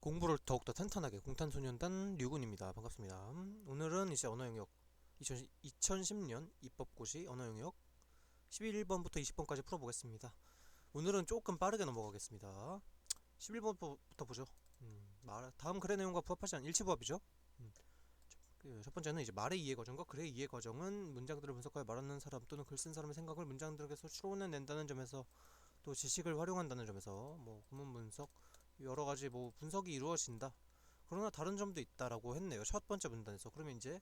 공부를 더욱더 탄탄하게 공탄소년단 류군입니다. 반갑습니다. 오늘은 이제 언어영역 2010년 입법고시 언어영역 11번부터 20번까지 풀어보겠습니다. 오늘은 조금 빠르게 넘어가겠습니다. 11번부터 보죠. 다음 글의 내용과 부합하지 않은 일치부합이죠. 첫 번째는 이제 말의 이해 과정과 글의 이해 과정은 문장들을 분석하여 말하는 사람 또는 글 쓴 사람의 생각을 문장들에서 추론해낸다는 점에서, 또 지식을 활용한다는 점에서 구문 분석, 여러 가지 분석이 이루어진다. 그러나 다른 점도 있다라고 했네요. 첫 번째 문단에서. 그러면 이제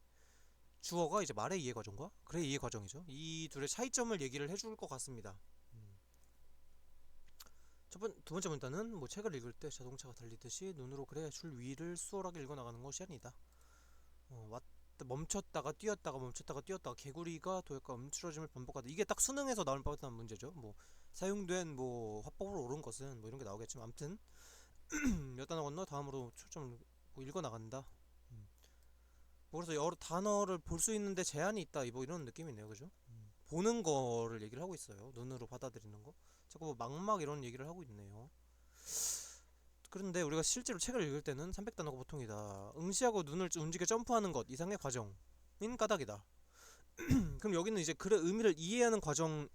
주어가 이제 말의 이해 과정과 글의 이해 과정이죠. 이 둘의 차이점을 얘기를 해줄 것 같습니다. 두 번째 문단은 책을 읽을 때 자동차가 달리듯이 눈으로 그래 줄 위를 수월하게 읽어나가는 것이 아니다. 멈췄다가 뛰었다가 멈췄다가 뛰었다가 개구리가 도약과 움츠러짐을 반복하다. 이게 딱 수능에서 나올 법한 문제죠. 사용된 화법으로 옳은 것은 이런 게 나오겠지만, 아무튼 몇 단어 건너 다음으로 초점 읽어 나간다. 그래서 여러 단어를 볼 수 있는데 제한이 있다. 이런 느낌이네요, 그죠? 보는 거를 얘기를 하고 있어요. 눈으로 받아들이는 거. 자꾸 막막 이런 얘기를 하고 있네요. 그런데 우리가 실제로 책을 읽을 때는 300단어가 보통이다. 응시하고 눈을 움직여 점프하는 것 이상의 과정인 까닭이다. 그럼 여기는 이제 글의 의미를 이해하는 과정,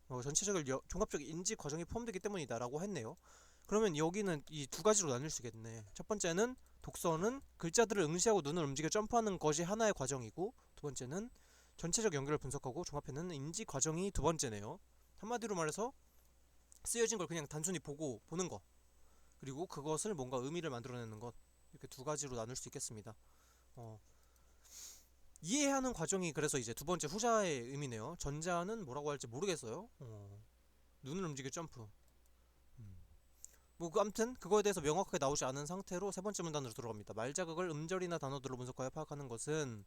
전체적인 종합적인 인지 과정이 포함되기 때문이다 라고 했네요. 그러면 여기는 이 두 가지로 나눌 수 있겠네. 첫 번째는 독서는 글자들을 응시하고 눈을 움직여 점프하는 것이 하나의 과정이고, 두 번째는 전체적 연결을 분석하고 종합해내는 인지 과정이 두 번째네요. 한마디로 말해서 쓰여진 걸 그냥 단순히 보는 거, 그리고 그것을 뭔가 의미를 만들어내는 것, 이렇게 두 가지로 나눌 수 있겠습니다. 이해하는 과정이 그래서 이제 두 번째 후자의 의미네요. 전자는 뭐라고 할지 모르겠어요. 눈을 움직여 점프. 아무튼 그거에 대해서 명확하게 나오지 않은 상태로 세 번째 문단으로 들어갑니다. 말자극을 음절이나 단어들로 분석하여 파악하는 것은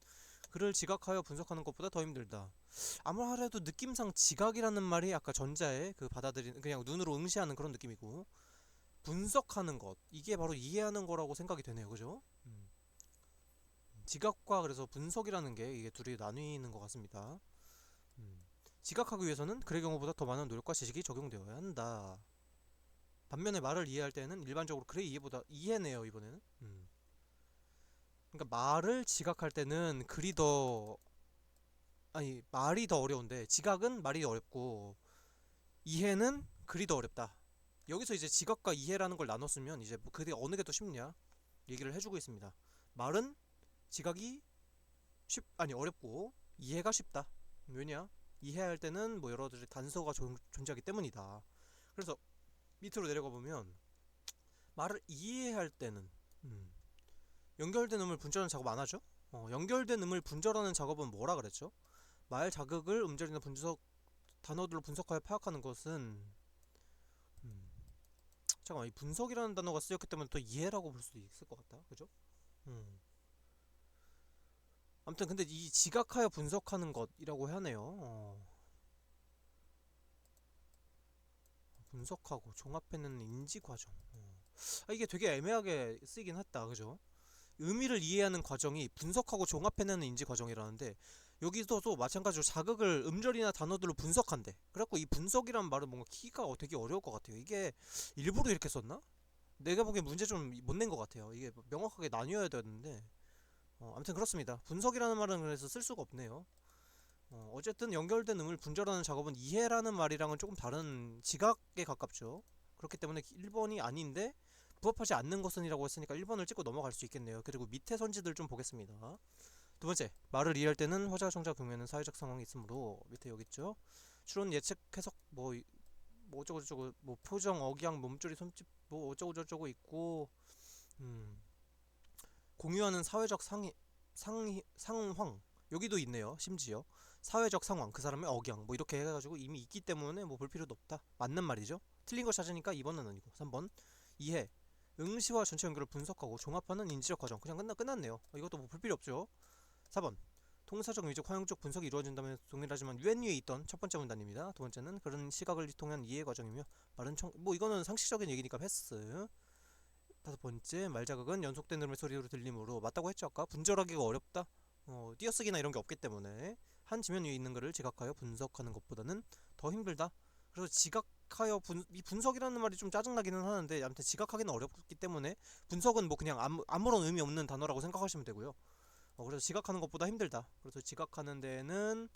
글을 지각하여 분석하는 것보다 더 힘들다. 아무래도 느낌상 지각이라는 말이 아까 전자의 그 받아들이는, 그냥 눈으로 응시하는 그런 느낌이고, 분석하는 것, 이게 바로 이해하는 거라고 생각이 되네요. 그죠? 지각과 그래서 분석이라는 게 이게 둘이 나뉘는 것 같습니다. 지각하기 위해서는 글의 경우보다 더 많은 노력과 지식이 적용되어야 한다. 반면에 말을 이해할 때는 일반적으로 글의 이해네요, 이번에는. 그러니까 말을 지각할 때는 말이 더 어려운데, 지각은 말이 어렵고 이해는 글이 더 어렵다. 여기서 이제 지각과 이해라는 걸 나눴으면 이제 그게 어느 게 더 쉽냐 얘기를 해주고 있습니다. 말은 지각이 어렵고 이해가 쉽다. 왜냐? 이해할 때는 여러 가지 단서가 존재하기 때문이다. 그래서 밑으로 내려가 보면 말을 이해할 때는 연결된 음을 분절하는 작업 안 하죠? 연결된 음을 분절하는 작업은 뭐라 그랬죠? 말 자극을 음절이나 단어들로 분석하여 파악하는 것은, 잠깐만, 이 분석이라는 단어가 쓰였기 때문에 또 이해라고 볼 수도 있을 것 같다. 그죠? 아무튼 근데 이 지각하여 분석하는 것이라고 하네요. 분석하고 종합해내는 인지 과정. 이게 되게 애매하게 쓰이긴 했다. 그죠? 의미를 이해하는 과정이 분석하고 종합해내는 인지 과정이라는데, 여기서도 마찬가지로 자극을 음절이나 단어들로 분석한대. 그래갖고 이 분석이란 말은 뭔가 키가 되게 어려울 것 같아요. 이게 일부러 이렇게 썼나? 내가 보기엔 문제 좀 못 낸 것 같아요. 이게 명확하게 나뉘어야 되는데, 아무튼 그렇습니다. 분석이라는 말은 그래서 쓸 수가 없네요. 어쨌든 연결된 음을 분절하는 작업은 이해라는 말이랑은 조금 다른, 지각에 가깝죠. 그렇기 때문에 1번이 아닌데 부합하지 않는 것은 이라고 했으니까 1번을 찍고 넘어갈 수 있겠네요. 그리고 밑에 선지들 좀 보겠습니다. 두 번째, 말을 이해할 때는 화자, 정자, 경면은 사회적 상황이 있으므로, 밑에 여기 있죠. 추론, 예측, 해석, 어쩌고저쩌고, 표정, 억양, 몸조리, 손짓, 어쩌고저쩌고 있고, 공유하는 사회적 상황, 여기도 있네요. 심지어 사회적 상황, 그 사람의 억양, 이렇게 해가지고 이미 있기 때문에 볼 필요도 없다. 맞는 말이죠. 틀린 거 찾으니까 2번은 아니고. 3번, 이해, 응시와 전체 연결을 분석하고 종합하는 인지적 과정. 그냥 끝났네요. 이것도 볼 필요 없죠. 4번, 통사적, 위적, 활용적 분석이 이루어진다면 동일하지만 맨 위에 있던 첫 번째 문단입니다. 두 번째는 그런 시각을 통한 이해 과정이며, 말은 이거는 상식적인 얘기니까 패스. 다섯 번째, 말자극은 연속된 흐름의 소리로 들리므로, 맞다고 했죠. 아까 분절하기가 어렵다. 띄어쓰기나 이런 게 없기 때문에 한 지면 위에 있는 글을 지각하여 분석하는 것보다는 더 힘들다. 그래서 이 분석이라는 말이 좀 짜증나기는 하는데 아무튼 지각하기는 어렵기 때문에 분석은 뭐 그냥 아무런 의미 없는 단어라고 생각하시면 되고요. 그래서 지각하는 것보다 힘들다. 그래서 지각하는 데는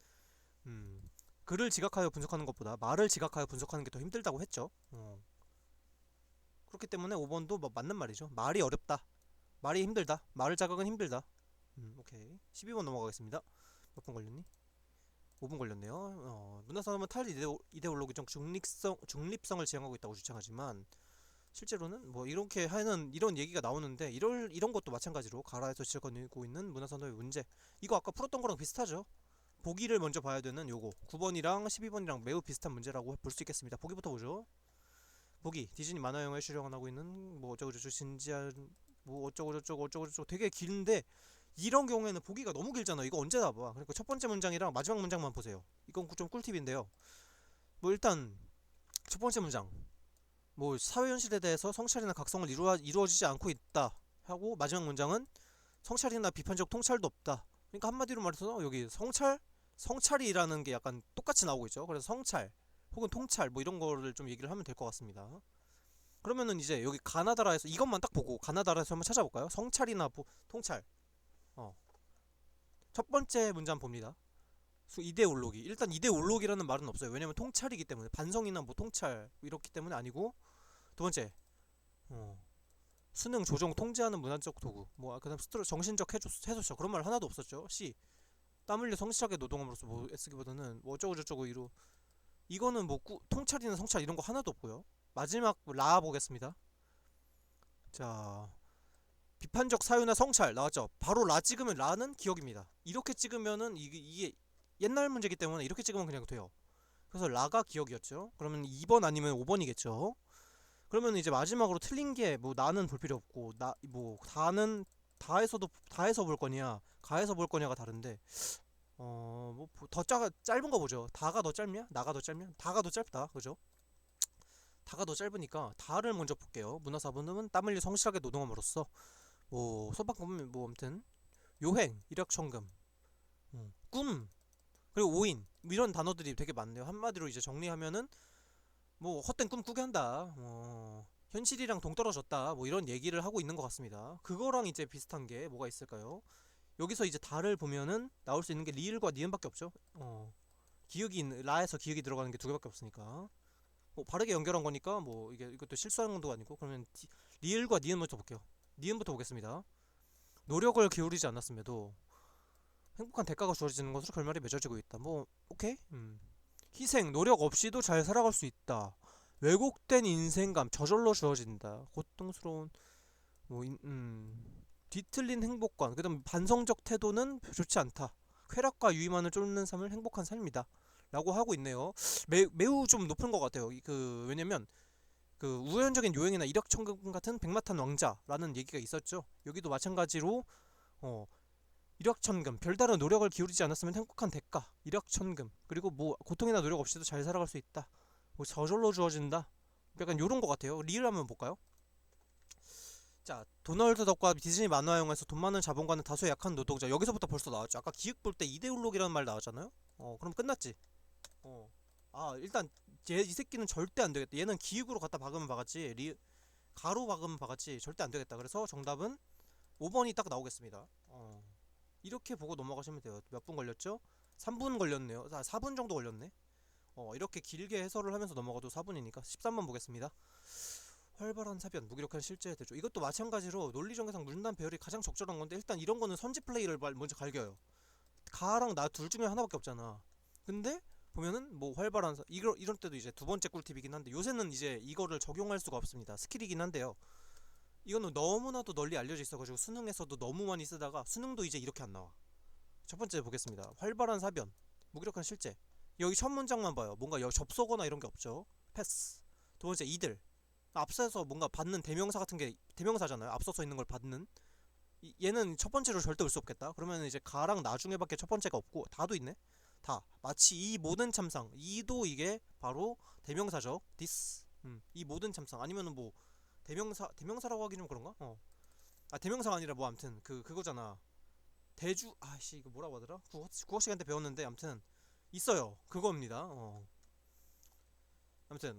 음, 글을 지각하여 분석하는 것보다 말을 지각하여 분석하는 게 더 힘들다고 했죠. 그렇기 때문에 5번도 뭐 맞는 말이죠. 말이 어렵다. 말이 힘들다. 말을 자각은 힘들다. 오케이. 12번 넘어가겠습니다. 몇 분 걸렸니? 5분 걸렸네요. 문화산업은 이데올로기적 중립성을 지향하고 있다고 주장하지만 실제로는 뭐 이렇게 하는 이런 얘기가 나오는데 이런 것도 마찬가지로 가라에서 지적하고 있는 문화산업의 문제. 이거 아까 풀었던 거랑 비슷하죠. 보기를 먼저 봐야 되는 요거 9번이랑 12번이랑 매우 비슷한 문제라고 볼 수 있겠습니다. 보기부터 보죠. 보기 디즈니 만화 영화에 출연하고 있는 뭐 어쩌고저쩌고 진지한 뭐 어쩌고저쩌고 되게 긴데 이런 경우에는 보기가 너무 길잖아. 이거 언제 다 봐. 그러니까 첫 번째 문장이랑 마지막 문장만 보세요. 이건 좀 꿀팁인데요. 뭐 일단 첫 번째 문장 뭐 사회 현실에 대해서 성찰이나 각성을 이루어지지 않고 있다 하고 마지막 문장은 성찰이나 비판적 통찰도 없다. 그러니까 한마디로 말해서 여기 성찰이라는 게 약간 똑같이 나오고 있죠. 그래서 성찰 혹은 통찰 뭐 이런 거를 좀 얘기를 하면 될 것 같습니다. 그러면은 이제 여기 가나다라에서 이것만 딱 보고 가나다라에서 한번 찾아볼까요? 성찰이나 통찰. 어. 첫 번째 문장 봅니다. 이데올로기. 일단 이데올로기라는 말은 없어요. 왜냐면 통찰이기 때문에 반성이나 뭐 통찰 이렇기 때문에 아니고 두 번째 수능 조정 통제하는 문화적 도구 뭐 그다음 정신적 해소처 그런 말 하나도 없었죠. C 땀 흘려 성실하게 노동함으로써 뭐 애쓰기보다는 뭐 어쩌고 저쩌고 이거는 뭐 통찰이나 성찰 이런 거 하나도 없고요. 마지막 라 보겠습니다. 자 비판적 사유나 성찰 나왔죠. 바로 라 찍으면 라는 기억입니다. 이렇게 찍으면은 이게 옛날 문제기 때문에 이렇게 찍으면 그냥 돼요. 그래서 라가 기억이었죠. 그러면 2번 아니면 5번이겠죠. 그러면 이제 마지막으로 틀린 게 뭐 나는 볼 필요 없고 나 뭐 다는 다해서 볼 거냐 가해서 볼 거냐가 다른데 뭐 더 짧은 거 보죠. 다가 더 짧냐? 나가 더 짧냐? 다가 더 짧다. 그죠? 다가 더 짧으니까 다를 먼저 볼게요. 문화사부는 땀 흘려 성실하게 노동함으로써 뭐 소방금 뭐 아무튼 요행, 이력천금, 꿈 그리고 오인 뭐 이런 단어들이 되게 많네요. 한마디로 이제 정리하면은 뭐 헛된 꿈 꾸게 한다. 현실이랑 동떨어졌다. 뭐 이런 얘기를 하고 있는 것 같습니다. 그거랑 이제 비슷한 게 뭐가 있을까요? 여기서 이제 다를 보면은 나올 수 있는 게 리을과 니은밖에 없죠. 라에서 기억이 들어가는 게 두 개밖에 없으니까. 뭐 바르게 연결한 거니까 뭐 이것도 실수하는 것도 아니고 그러면 리을과 니은부터 볼게요. 니은부터 보겠습니다. 노력을 기울이지 않았음에도 행복한 대가가 주어지는 것으로 결말이 맺어지고 있다. 뭐 오케이. 희생, 노력 없이도 잘 살아갈 수 있다. 왜곡된 인생감 저절로 주어진다. 고통스러운 뭐 뒤틀린 행복관. 그다음 반성적 태도는 좋지 않다. 쾌락과 유의만을 쫓는 삶을 행복한 삶이다. 라고 하고 있네요. 매우 좀 높은 것 같아요. 왜냐면 그 우연적인 요행이나 이력천금 같은 백마탄 왕자라는 얘기가 있었죠. 여기도 마찬가지로 이력천금 별다른 노력을 기울이지 않았으면 행복한 대가 이력천금 그리고 뭐 고통이나 노력 없이도 잘 살아갈 수 있다. 뭐 저절로 주어진다. 약간 요런 것 같아요. 리을 한번 볼까요? 자, 도널드 덕과 디즈니 만화 영화에서 돈 많은 자본가는 다소 약한 노동자. 여기서부터 벌써 나왔죠. 아까 기획 볼 때 이데올로기라는 말 나왔잖아요. 그럼 끝났지. 일단 이 새끼는 절대 안 되겠다. 얘는 기획으로 갖다 박으면 박았지. 가로 박으면 박았지. 절대 안 되겠다. 그래서 정답은 5번이 딱 나오겠습니다. 이렇게 보고 넘어가시면 돼요. 몇 분 걸렸죠? 3분 걸렸네요. 4분 정도 걸렸네. 이렇게 길게 해설을 하면서 넘어가도 4분이니까 13번 보겠습니다. 활발한 사변, 무기력한 실제 대조. 이것도 마찬가지로 논리정계상 문단 배열이 가장 적절한 건데 일단 이런 거는 선지 플레이를 먼저 갈겨요. 가랑 나 둘 중에 하나밖에 없잖아. 근데 보면은 뭐 활발한 이런 때도 이제 두 번째 꿀팁이긴 한데 요새는 이제 이거를 적용할 수가 없습니다. 스킬이긴 한데요. 이거는 너무나도 널리 알려져 있어가지고 수능에서도 너무 많이 쓰다가 수능도 이제 이렇게 안 나와. 첫 번째 보겠습니다. 활발한 사변, 무기력한 실제. 여기 첫 문장만 봐요. 뭔가 접속어나 이런 게 없죠. 패스. 두 번째 이들. 앞서서 뭔가 받는 대명사 같은 게 대명사잖아요. 앞서서 있는 걸 받는. 얘는 첫 번째로 절대 올 수 없겠다. 그러면 이제 가랑 나중에밖에 첫 번째가 없고 다도 있네. 다 마치 이 모든 참상. 이도 이게 바로 대명사죠. this. 이 모든 참상 아니면은 뭐 대명사라고 하기 좀 그런가? 대명사가 아니라 뭐 암튼 그거잖아. 아씨 이거 뭐라고 하더라? 국어 시간 때 배웠는데 암튼 있어요. 그겁니다. 아무튼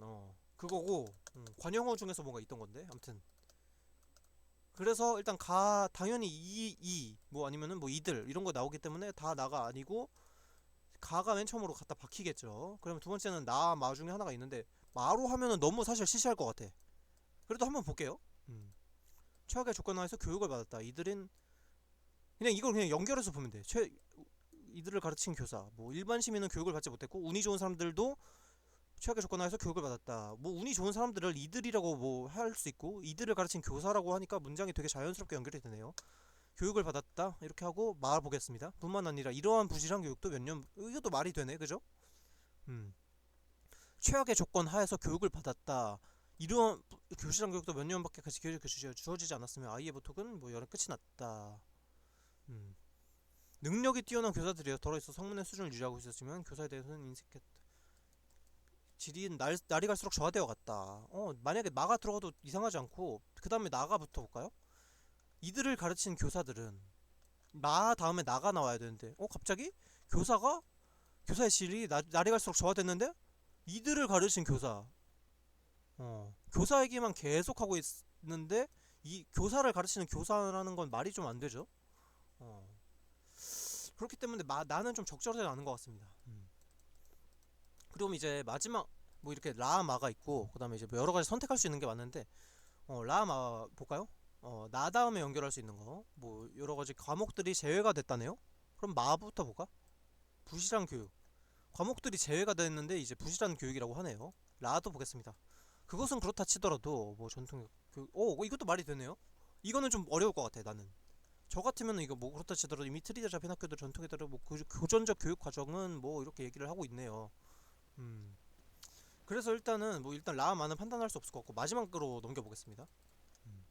그거고 관용어 중에서 뭔가 있던 건데 아무튼 그래서 일단 가 당연히 이 뭐 아니면은 뭐 이들 이런 거 나오기 때문에 다 나가 아니고 가가 맨 처음으로 갖다 박히겠죠. 그러면 두 번째는 나 마 중에 하나가 있는데 마로 하면은 너무 사실 시시할 것 같아. 그래도 한번 볼게요. 최악의 조건 하에서 교육을 받았다. 이들은 그냥 이걸 그냥 연결해서 보면 돼. 이들을 가르친 교사. 뭐 일반 시민은 교육을 받지 못했고 운이 좋은 사람들도 최악의 조건 하에서 교육을 받았다. 뭐 운이 좋은 사람들을 이들이라고 뭐 할 수 있고 이들을 가르친 교사라고 하니까 문장이 되게 자연스럽게 연결이 되네요. 교육을 받았다 이렇게 하고 말보겠습니다. 뿐만 아니라 이러한 부실한 교육도 몇 년 이것도 말이 되네, 그죠? 음. 최악의 조건 하에서 교육을 받았다. 이러한 교실한 교육도 몇 년밖에 같이 주어지지 않았으며 아이의 보톡은 뭐 열에 끝이 났다. 음. 능력이 뛰어난 교사들이여 덜어있어 성문의 수준을 유지하고 있었지만 교사에 대해서는 인색했다. 질이 날이 갈수록 저하되어 갔다. 만약에 나가 들어가도 이상하지 않고 그 다음에 나가 붙어볼까요? 이들을 가르친 교사들은 나 다음에 나가 나와야 되는데 갑자기 교사의 질이 날이 갈수록 저하됐는데 이들을 가르친 교사 교사 얘기만 계속 하고 있는데 이 교사를 가르치는 교사라는 건 말이 좀 안 되죠. 어, 그렇기 때문에 나는 좀 적절하지 않은 것 같습니다. 그럼 이제 마지막 뭐 이렇게 라마가 있고 그다음에 이제 뭐 여러 가지 선택할 수 있는 게 많은데 라마 볼까요? 나 다음에 연결할 수 있는 거 뭐 여러 가지 과목들이 제외가 됐다네요. 그럼 마부터 볼까? 부실한 교육. 과목들이 제외가 됐는데 이제 부실한 교육이라고 하네요. 라도 보겠습니다. 그것은 그렇다 치더라도 뭐 전통 교육 이것도 말이 되네요. 이거는 좀 어려울 것 같아 나는. 저 같으면 이거 뭐 그렇다 치더라도 이미 틀이 잡힌 학교들 전통에 따라 뭐 교전적 교육 과정은 뭐 이렇게 얘기를 하고 있네요. 음. 그래서 일단은 뭐 일단 라마는 판단할 수 없을 것 같고 마지막으로 넘겨보겠습니다. 음.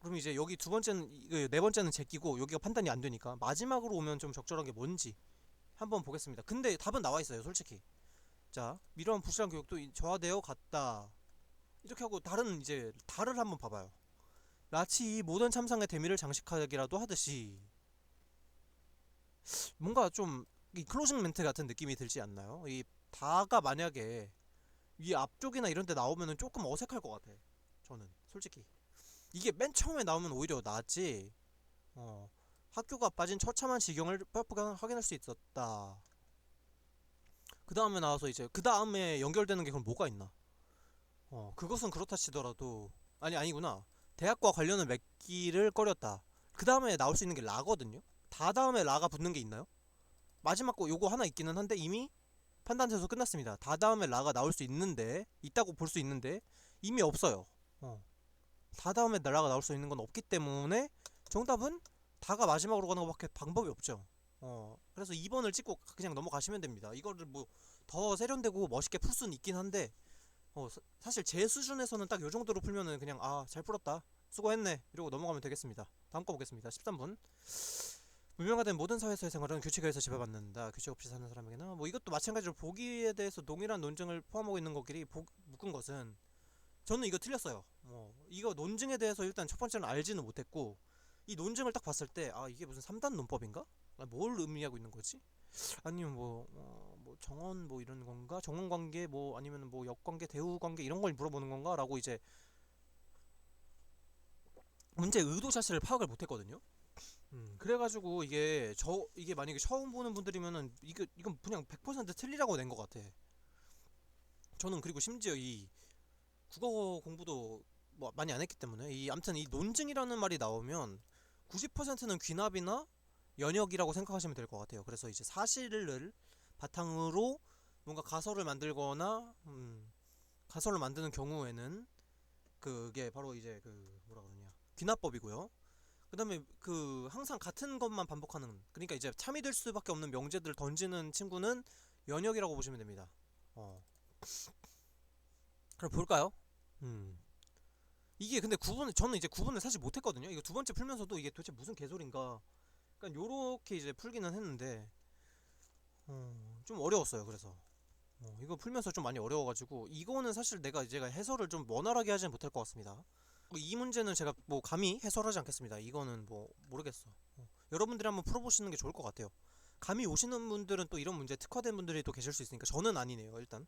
그럼 이제 여기 두 번째는 네 번째는 제끼고 여기가 판단이 안 되니까 마지막으로 오면 좀 적절한 게 뭔지 한번 보겠습니다. 근데 답은 나와 있어요, 솔직히. 자, 이러한 부실한 교육도 저하되어 갔다. 이렇게 하고 다른 이제 달을 한번 봐봐요. 라치 이 모든 참상의 대미를 장식하기라도 하듯이 뭔가 좀 이 클로징 멘트 같은 느낌이 들지 않나요? 이 다가 만약에 이 앞쪽이나 이런 데 나오면은 조금 어색할 것 같아. 저는 솔직히 이게 맨 처음에 나오면 오히려 낫지. 어, 학교가 빠진 처참한 지경을 뼈아프게 확인할 수 있었다. 그 다음에 나와서 이제 그 다음에 연결되는 게 그럼 뭐가 있나? 그것은 그렇다 치더라도 아니구나. 대학과 관련을 맺기를 꺼렸다. 그 다음에 나올 수 있는 게 라거든요. 다 다음에 라가 붙는 게 있나요? 마지막 거 요거 하나 있기는 한데 이미 판단돼서 끝났습니다. 다 다음에 라가 나올 수 있는데 있다고 볼 수 있는데 이미 없어요. 다 다음에 라가 나올 수 있는 건 없기 때문에 정답은 다가 마지막으로 가는 것밖에 방법이 없죠. 그래서 2번을 찍고 그냥 넘어가시면 됩니다. 이거를 뭐 더 세련되고 멋있게 풀 수는 있긴 한데 사실 제 수준에서는 딱 요 정도로 풀면은 그냥 잘 풀었다 수고했네 이러고 넘어가면 되겠습니다. 다음 거 보겠습니다. 13분 문명화된 모든 사회에서의 생활은 규칙에 의해서 지배받는다. 규칙 없이 사는 사람에게는 뭐 이것도 마찬가지로 보기에 대해서 동일한 논증을 포함하고 있는 것끼리 묶은 것은 저는 이거 틀렸어요. 이거 논증에 대해서 일단 첫 번째는 알지는 못했고 이 논증을 딱 봤을 때 이게 무슨 3단 논법인가? 뭘 의미하고 있는 거지? 아니면 뭐 정언 뭐 이런 건가? 정언 관계 뭐 아니면 뭐 역관계, 대우 관계 이런 걸 물어보는 건가?라고 이제 문제 의도 자체를 파악을 못했거든요. 그래가지고 이게 만약에 처음 보는 분들이면은 이건 그냥 100% 틀리라고 낸 것 같아. 저는 그리고 심지어 이 국어 공부도 뭐 많이 안 했기 때문에 아무튼 이 논증이라는 말이 나오면 90%는 귀납이나 연역이라고 생각하시면 될 것 같아요. 그래서 이제 사실을 바탕으로 뭔가 가설을 만들거나 가설을 만드는 경우에는 그게 바로 이제 그 뭐라 그러냐 귀납법이고요. 그다음에 그 항상 같은 것만 반복하는 그러니까 이제 참이 될 수밖에 없는 명제들을 던지는 친구는 연역이라고 보시면 됩니다. 그럼 볼까요? 음. 이게 근데 저는 이제 구분을 사실 못했거든요. 이거 두 번째 풀면서도 이게 도대체 무슨 개소리인가. 그러니까 요렇게 이제 풀기는 했는데 좀 어려웠어요. 그래서 이거 풀면서 좀 많이 어려워가지고 이거는 사실 제가 해설을 좀 원활하게 하지는 못할 것 같습니다. 이 문제는 제가 뭐 감히 해설하지 않겠습니다. 이거는 뭐 모르겠어. 여러분들이 한번 풀어보시는 게 좋을 것 같아요. 감히 오시는 분들은 또 이런 문제 특화된 분들이 또 계실 수 있으니까 저는 아니네요. 일단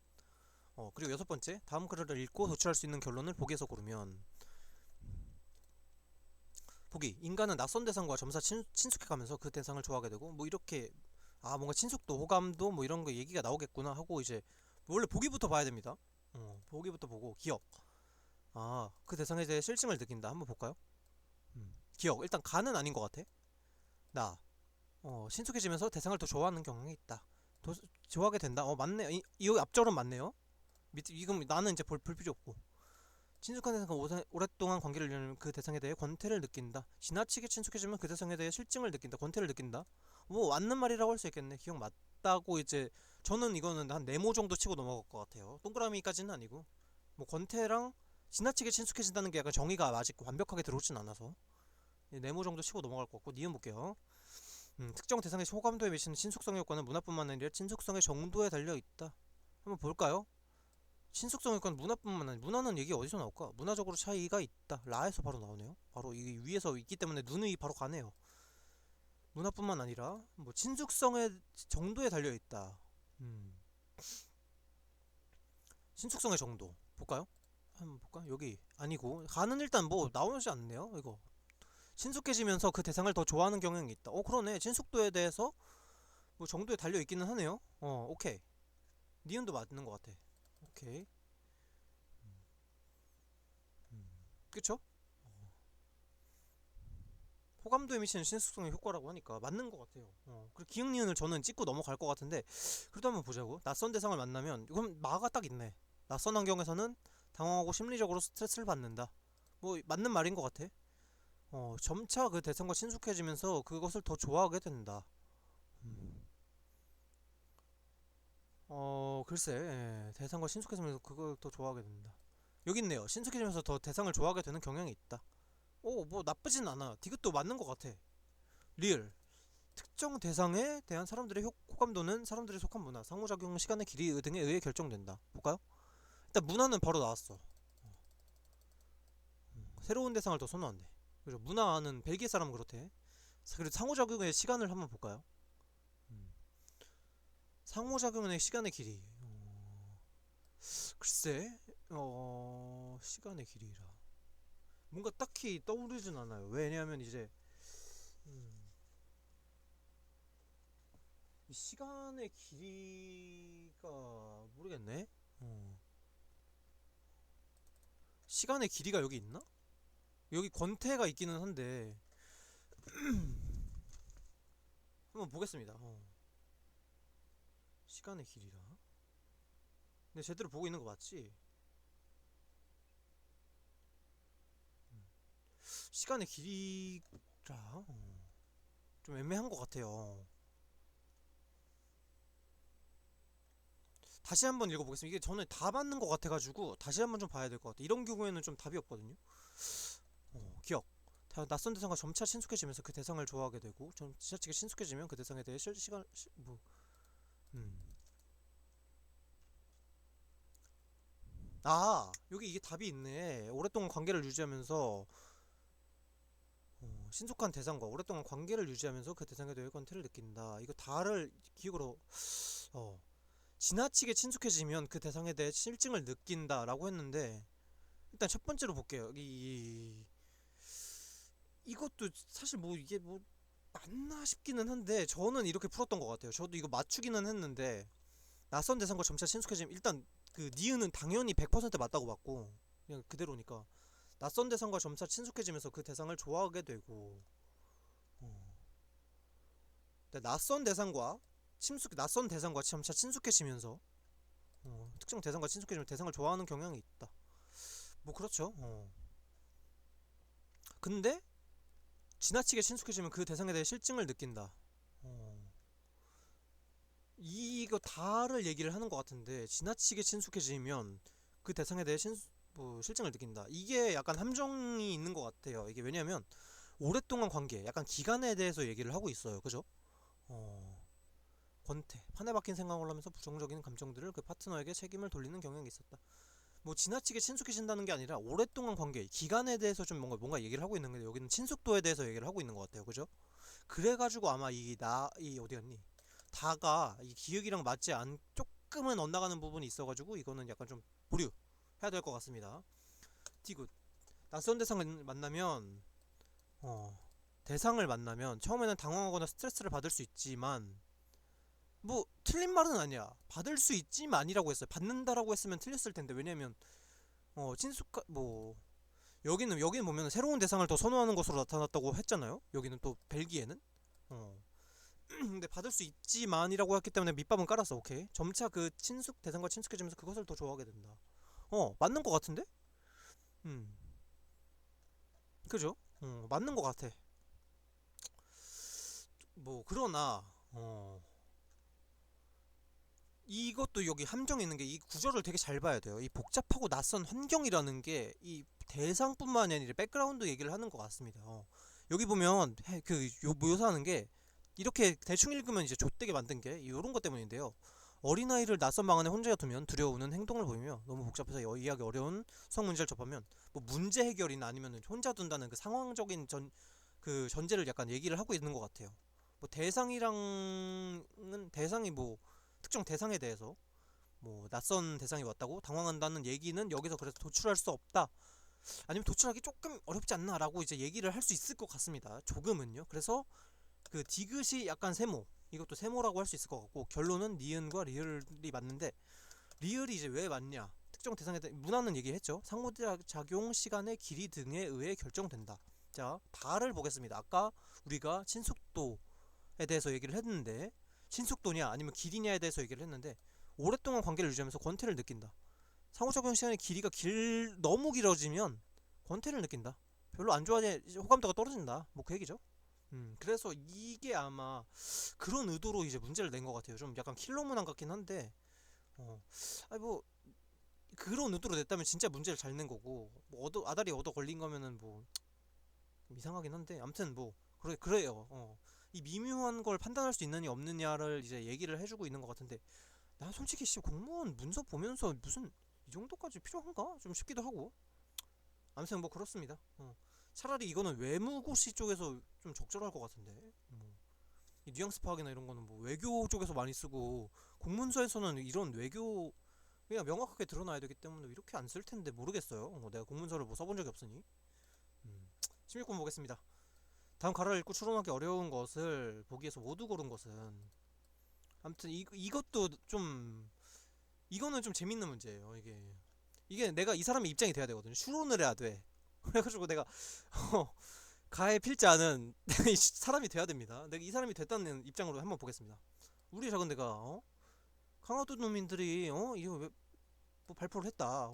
그리고 여섯 번째, 다음 글을 읽고 도출할 수 있는 결론을 보기에서 고르면. 보기, 인간은 낯선 대상과 점차 친숙해가면서 그 대상을 좋아하게 되고, 뭐 이렇게, 뭔가 친숙도, 호감도, 뭐 이런 거 얘기가 나오겠구나 하고, 이제 원래 보기부터 봐야 됩니다. 보기부터 보고. 기억, 그 대상에 대해 실증을 느낀다. 한번 볼까요? 기억, 일단 간은 아닌 것 같아. 나, 신속해지면서 대상을 더 좋아하는 경향이 있다. 더 좋아하게 된다. 맞네. 이 앞절은 맞네요. 지금 나는 이제 볼 필요 없고. 친숙한 대상과 오랫동안 관계를 이어나면 그 대상에 대해 권태를 느낀다. 지나치게 친숙해지면 그 대상에 대해 실증을 느낀다. 권태를 느낀다. 뭐 맞는 말이라고 할 수 있겠네. 기억 맞다고. 이제 저는 이거는 한 네모 정도 치고 넘어갈 것 같아요. 동그라미까지는 아니고. 뭐 권태랑 지나치게 친숙해진다는 게 약간 정의가 아직 완벽하게 들어오진 않아서 네모 정도 치고 넘어갈 것 같고. 니은 볼게요. 특정 대상의 호감도에 미치는 친숙성의 효과는 문화뿐만 아니라 친숙성의 정도에 달려 있다. 한번 볼까요? 친숙성 효과는 문화뿐만 아니라, 문화는 얘기 어디서 나올까? 문화적으로 차이가 있다. 라에서 바로 나오네요. 바로 이 위에서 있기 때문에 눈이 바로 가네요. 문화뿐만 아니라 뭐 친숙성의 정도에 달려 있다. 친숙성의 정도 볼까요? 한번 볼까? 여기 아니고, 가는 일단 뭐 나오지 않네요. 이거 친숙해지면서 그 대상을 더 좋아하는 경향이 있다. 그러네. 친숙도에 대해서 뭐 정도에 달려 있기는 하네요. 오케이. 니은도 맞는 것 같아. 오케이. 그쵸? 호감도에 미치는 신숙성의 효과라고 하니까 맞는 것 같아요. 그리고 기억 니은을 저는 찍고 넘어갈 것 같은데, 그래도 한번 보자고. 낯선 대상을 만나면, 그럼 마가 딱 있네. 낯선 환경에서는 당황하고 심리적으로 스트레스를 받는다. 뭐 맞는 말인 것 같아. 점차 그 대상과 친숙해지면서 그것을 더 좋아하게 된다. 음. 글쎄, 대상과 친숙해지면서 그걸 더 좋아하게 된다. 여기 있네요. 친숙해지면서 더 대상을 좋아하게 되는 경향이 있다. 뭐 나쁘진 않아. 디귿도 맞는 것 같아. 리을. 특정 대상에 대한 사람들의 호감도는 사람들이 속한 문화, 상호작용, 시간의 길이 등에 의해 결정된다. 볼까요? 일단 문화는 바로 나왔어. 새로운 대상을 더 선호한대. 그죠? 문화는 벨기에 사람은 그렇대. 그리고 상호작용의 시간을 한번 볼까요? 음. 상호작용의 시간의 길이. 글쎄, 시간의 길이라. 뭔가 딱히 떠오르진 않아요. 왜냐하면 이제 음, 이 시간의 길이가 모르겠네. 시간의 길이가 여기 있나? 여기 권태가 있기는 한데 한번 보겠습니다. 시간의 길이라. 근데 제대로 보고 있는 거 맞지? 시간의 길이라. 좀 애매한 것 같아요. 다시 한번 읽어보겠습니다. 이게 저는 다 맞는 것 같아가지고 다시 한번 좀 봐야 될 것 같아요. 이런 경우에는 좀 답이 없거든요. 기억. 낯선 대상과 점차 친숙해지면서 그 대상을 좋아하게 되고, 좀 지나치게 친숙해지면 그 대상에 대해 음. 여기 이게 답이 있네. 오랫동안 관계를 유지하면서 신속한 대상과 오랫동안 관계를 유지하면서 그 대상에 대해 권태를 느낀다. 이거 다를 기억으로 지나치게 친숙해지면 그 대상에 대해 실증을 느낀다라고 했는데, 일단 첫 번째로 볼게요. 이것도 사실 뭐 이게 뭐 맞나 싶기는 한데, 저는 이렇게 풀었던 것 같아요. 저도 이거 맞추기는 했는데, 낯선 대상과 점차 친숙해지면 일단 그 니은은 당연히 100% 맞다고 봤고, 그냥 그대로니까 낯선 대상과 점차 친숙해지면서 그 대상을 좋아하게 되고, 어. 근데 낯선 대상과 점차 친숙해지면서 특정 대상과 친숙해지면 대상을 좋아하는 경향이 있다. 뭐 그렇죠. 근데 지나치게 친숙해지면 그 대상에 대해 실증을 느낀다. 어. 이거 다를 얘기를 하는 것 같은데, 지나치게 친숙해지면 그 대상에 대해 뭐 실증을 느낀다. 이게 약간 함정이 있는 것 같아요. 이게 왜냐면 오랫동안 관계, 약간 기간에 대해서 얘기를 하고 있어요. 그죠? 어, 권태, 판에 박힌 생각을 하면서 부정적인 감정들을 그 파트너에게 책임을 돌리는 경향이 있었다. 뭐 지나치게 친숙해진다는 게 아니라 오랫동안 관계, 기간에 대해서 좀 뭔가 얘기를 하고 있는 건데, 여기는 친숙도에 대해서 얘기를 하고 있는 것 같아요. 그죠? 그래가지고 아마 이 어디 갔니? 다가 이 기억이랑 맞지 않, 조금은 엇나가는 부분이 있어가지고 이거는 약간 좀 보류해야 될 것 같습니다. 디귿. 낯선 대상을 만나면 대상을 만나면 처음에는 당황하거나 스트레스를 받을 수 있지만, 뭐 틀린 말은 아니야. 받을 수 있지만이라고 했어요. 받는다라고 했으면 틀렸을 텐데. 왜냐면 친숙한 뭐 여기는 보면 새로운 대상을 더 선호하는 것으로 나타났다고 했잖아요. 여기는 또 벨기에는 근데 받을 수 있지만이라고 했기 때문에 밑밥은 깔았어. 오케이. 점차 그 대상과 친숙해지면서 그것을 더 좋아하게 된다. 맞는 것 같은데? 음 그죠? 맞는 것 같아. 뭐 그러나 이것도 여기 함정이 있는 게, 이 구조를 되게 잘 봐야 돼요. 이 복잡하고 낯선 환경이라는 게 이 대상뿐만이 아니라 백그라운드 얘기를 하는 것 같습니다. 여기 보면 묘사하는 게, 이렇게 대충 읽으면 이제 좆되게 만든 게 이런 것 때문인데요. 어린아이를 낯선 방 안에 혼자 두면 두려우는 행동을 보이며, 너무 복잡해서 이해하기 어려운 성 문제를 접하면, 뭐 문제 해결이나 아니면 혼자 둔다는 그 상황적인 그 전제를 약간 얘기를 하고 있는 것 같아요. 뭐 대상이 뭐 특정 대상에 대해서, 뭐 낯선 대상이 왔다고 당황한다는 얘기는 여기서 그래서 도출할 수 없다, 아니면 도출하기 조금 어렵지 않나라고 이제 얘기를 할 수 있을 것 같습니다. 조금은요. 그래서 그 디귿이 약간 세모, 이것도 세모라고 할 수 있을 것 같고, 결론은 니은과 리을이 맞는데, 리을이 이제 왜 맞냐, 특정 대상에 대해 문화는 얘기했죠. 상호작용, 시간의 길이 등에 의해 결정된다. 자, 다를 보겠습니다. 아까 우리가 친숙도에 대해서 얘기를 했는데, 친숙도냐 아니면 길이냐에 대해서 얘기를 했는데, 오랫동안 관계를 유지하면서 권태를 느낀다. 상호작용 시간의 길이가 너무 길어지면 권태를 느낀다. 별로 안 좋아해, 호감도가 떨어진다. 뭐 그 얘기죠. 그래서 이게 아마 그런 의도로 이제 문제를 낸 것 같아요. 좀 약간 킬러 문항 같긴 한데, 아니 뭐 그런 의도로 냈다면 진짜 문제를 잘 낸 거고, 뭐 아다리 얻어 걸린 거면은 뭐 이상하긴 한데, 아무튼 뭐 그래요. 이 미묘한 걸 판단할 수 있느냐 없느냐를 이제 얘기를 해주고 있는 것 같은데, 나 솔직히 공무원 문서 보면서 무슨 이 정도까지 필요한가 좀 싶기도 하고. 아무튼 뭐 그렇습니다. 차라리 이거는 외무고시 쪽에서 좀 적절할 것 같은데. 이 뉘앙스 파악이나 이런 거는 뭐 외교 쪽에서 많이 쓰고, 공문서에서는 이런 외교 그냥 명확하게 드러나야 되기 때문에 이렇게 안 쓸 텐데 모르겠어요. 내가 공문서를 뭐 써본 적이 없으니. 16번 보겠습니다. 다음 가를 읽고 추론하기 어려운 것을 보기에서 모두 고른 것은, 아무튼 이것도 좀, 이거는 좀 재밌는 문제예요. 이게 내가 이 사람의 입장이 돼야 되거든요. 추론을 해야 돼. 그래가지고 내가 가해 필자는 이 사람이 돼야 됩니다. 내가 이 사람이 됐다는 입장으로 한번 보겠습니다. 우리 작은 데가 강화도 농민들이 이거 왜 뭐 발표를 했다.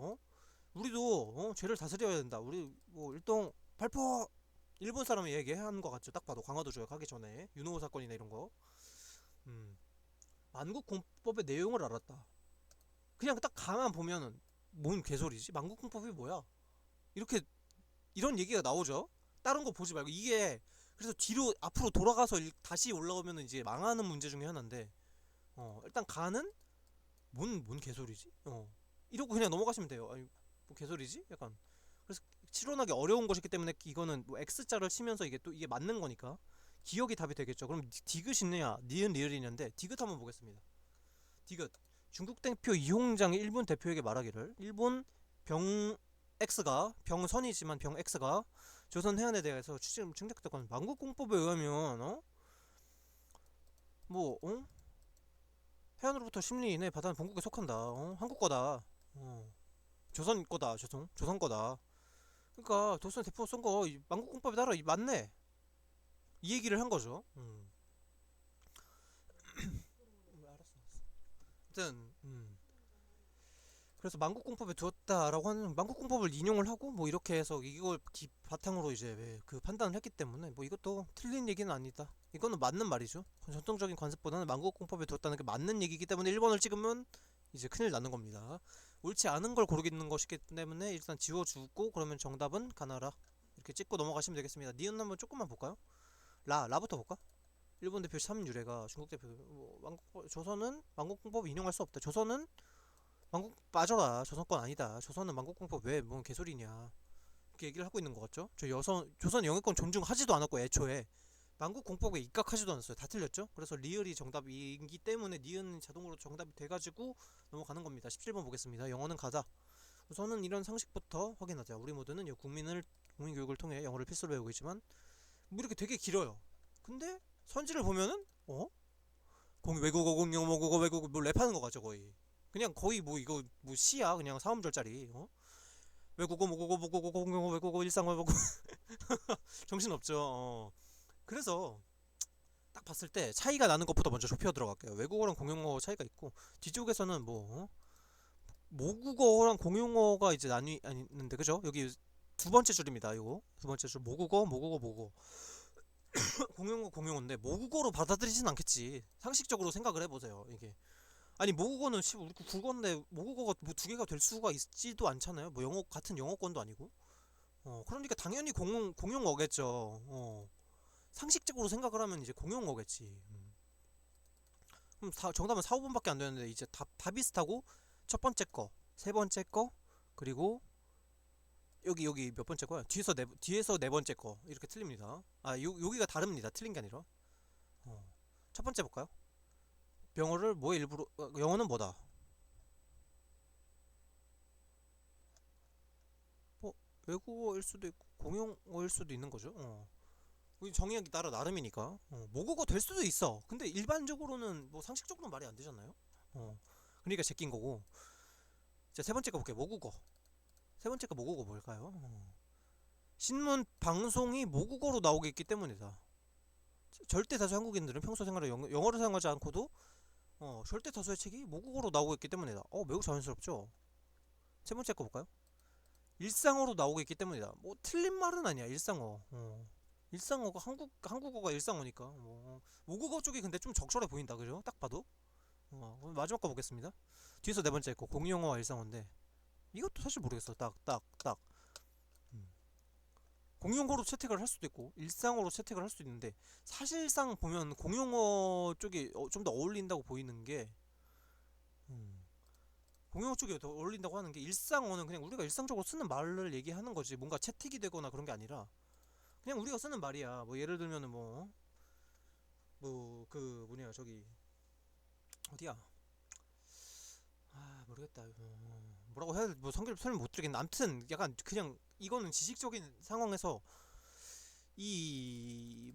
우리도 죄를 다스려야 된다. 우리 뭐 일동 발표, 일본 사람이 얘기한 것 같죠. 딱 봐도 강화도 조약하기 전에 윤호 사건이나 이런 거. 만국공법의 내용을 알았다. 그냥 딱 가만 보면은 뭔 개소리지? 만국공법이 뭐야? 이렇게 이런 얘기가 나오죠. 다른 거 보지 말고. 이게 그래서 뒤로 앞으로 돌아가서 다시 올라오면 이제 망하는 문제 중에 하나인데, 일단 가는 뭔 개소리지? 이러고 그냥 넘어가시면 돼요. 아니 뭐 개소리지? 약간. 그래서 실현하기 어려운 것이기 때문에 이거는 뭐 X자를 치면서 이게 맞는 거니까 기억이 답이 되겠죠. 그럼 디귿 있느냐 니은 리을이냐인데, 디귿 한번 보겠습니다. 디귿. 중국 대표 이홍장이 일본 대표에게 말하기를, 일본 병 X가, 병선이지만 병 X가 조선 해안에 대해서 침략했건, 만국공법에 의하면 뭐 해안으로부터 10리 이내 바다는 본국에 속한다. 한국 거다. 조선 거다. 조선 거다. 그러니까 조선 대표 쓴 거 만국공법에 따라 맞네. 이 얘기를 한 거죠. 알았어. 아무튼 그래서 만국공법에 두었다라고 하는, 만국공법을 인용을 하고 뭐 이렇게 해서 이걸 바탕으로 이제 그 판단을 했기 때문에, 뭐 이것도 틀린 얘기는 아니다. 이거는 맞는 말이죠. 전통적인 관습보다는 만국공법에 두었다는 게 맞는 얘기이기 때문에 1번을 찍으면 이제 큰일 나는 겁니다. 옳지 않은 걸 고르겠는 것이기 때문에 일단 지워주고, 그러면 정답은 가나라 이렇게 찍고 넘어가시면 되겠습니다. 니은 한번 조금만 볼까요? 라부터 볼까? 일본 대표 삼유래가 중국 대표 조선은 만국공법 인용할 수 없다. 조선은 빠져라. 조선권 아니다. 조선은 만국공법 왜 뭔 개소리냐, 이렇게 얘기를 하고 있는 것 같죠. 조선 영해권 존중하지도 않았고 애초에 만국 공법에 입각하지도 않았어요. 다 틀렸죠? 그래서 리을이 정답이기 때문에 니은 자동으로 정답이 돼가지고 넘어가는 겁니다. 17번 보겠습니다. 영어는 가다. 우선은 이런 상식부터 확인하자. 우리 모두는 국민 교육을 통해 영어를 필수로 배우고 있지만 뭐 이렇게 되게 길어요. 근데 선지를 보면은 외국어 공용 모국어 외국어 뭐 랩하는 거 같죠 거의. 그냥 거의 뭐 이거 뭐 시야 그냥 4음절짜리. 외국어 모국어 모국어 공용어 외국어 일상어 외국어 정신 없죠. 그래서 딱 봤을 때 차이가 나는 것부터 먼저 좁혀 들어갈게요. 외국어랑 공용어 차이가 있고 뒤쪽에서는 모국어랑 공용어가 이제 나뉘 있는데 그죠? 여기 두 번째 줄입니다. 이거 두 번째 줄 모국어 공용어 공용어인데 모국어로 받아들이진 않겠지. 상식적으로 생각을 해보세요. 이게 아니 모국어는 우리 국어인데 모국어가 뭐 두 개가 될 수가 있지도 않잖아요. 뭐 영어 같은 영어권도 아니고. 그러니까 당연히 공용어겠죠. 상식적으로 생각을 하면 이제 공용어겠지. 그럼 정답은 4, 5번밖에 안 되는데 이제 다 비슷하고 첫 번째 거, 세 번째 거, 그리고 여기 몇 번째 거야? 뒤에서 네 번째 거 이렇게 틀립니다. 여기가 다릅니다. 틀린 게 아니라. 첫 번째 볼까요? 영어를 뭐의 일부로 영어는 뭐다? 뭐 외국어일 수도 있고 공용어일 수도 있는 거죠. 우리 정의에 따라 나름이니까. 모국어 될 수도 있어. 근데 일반적으로는 뭐 상식적으로는 말이 안 되잖아요. 그러니까 제낀 거고. 자, 세 번째 거 볼게요. 모국어. 세 번째 거 모국어 뭘까요? 신문 방송이 모국어로 나오게 있기 때문이다. 절대 다수 한국인들은 평소 생활에 영어를 사용하지 않고도 절대 다수의 책이 모국어로 나오고 있기 때문이다. 매우 자연스럽죠. 세 번째 거 볼까요? 일상어로 나오고 있기 때문이다. 뭐 틀린 말은 아니야. 일상어. 일상어가 한국어가 일상어니까. 모국어 쪽이 근데 좀 적절해 보인다. 그죠? 딱 봐도. 그럼 마지막 거 보겠습니다. 뒤에서 네 번째 거 공용어와 일상어인데 이것도 사실 모르겠어. 딱. 음. 공용어로 채택을 할 수도 있고 일상어로 채택을 할 수도 있는데 사실상 보면 공용어 쪽이 좀 더 어울린다고 보이는 게 음, 공용어 쪽이 더 어울린다고 하는 게 일상어는 그냥 우리가 일상적으로 쓰는 말을 얘기하는 거지 뭔가 채택이 되거나 그런 게 아니라 그냥 우리가 쓰는 말이야. 뭐 예를 들면은 그 뭐냐 저기 어디야? 모르겠다. 뭐라고 해야 뭐 설명 못 드리겠는데 아무튼 약간 그냥 이거는 지식적인 상황에서 어디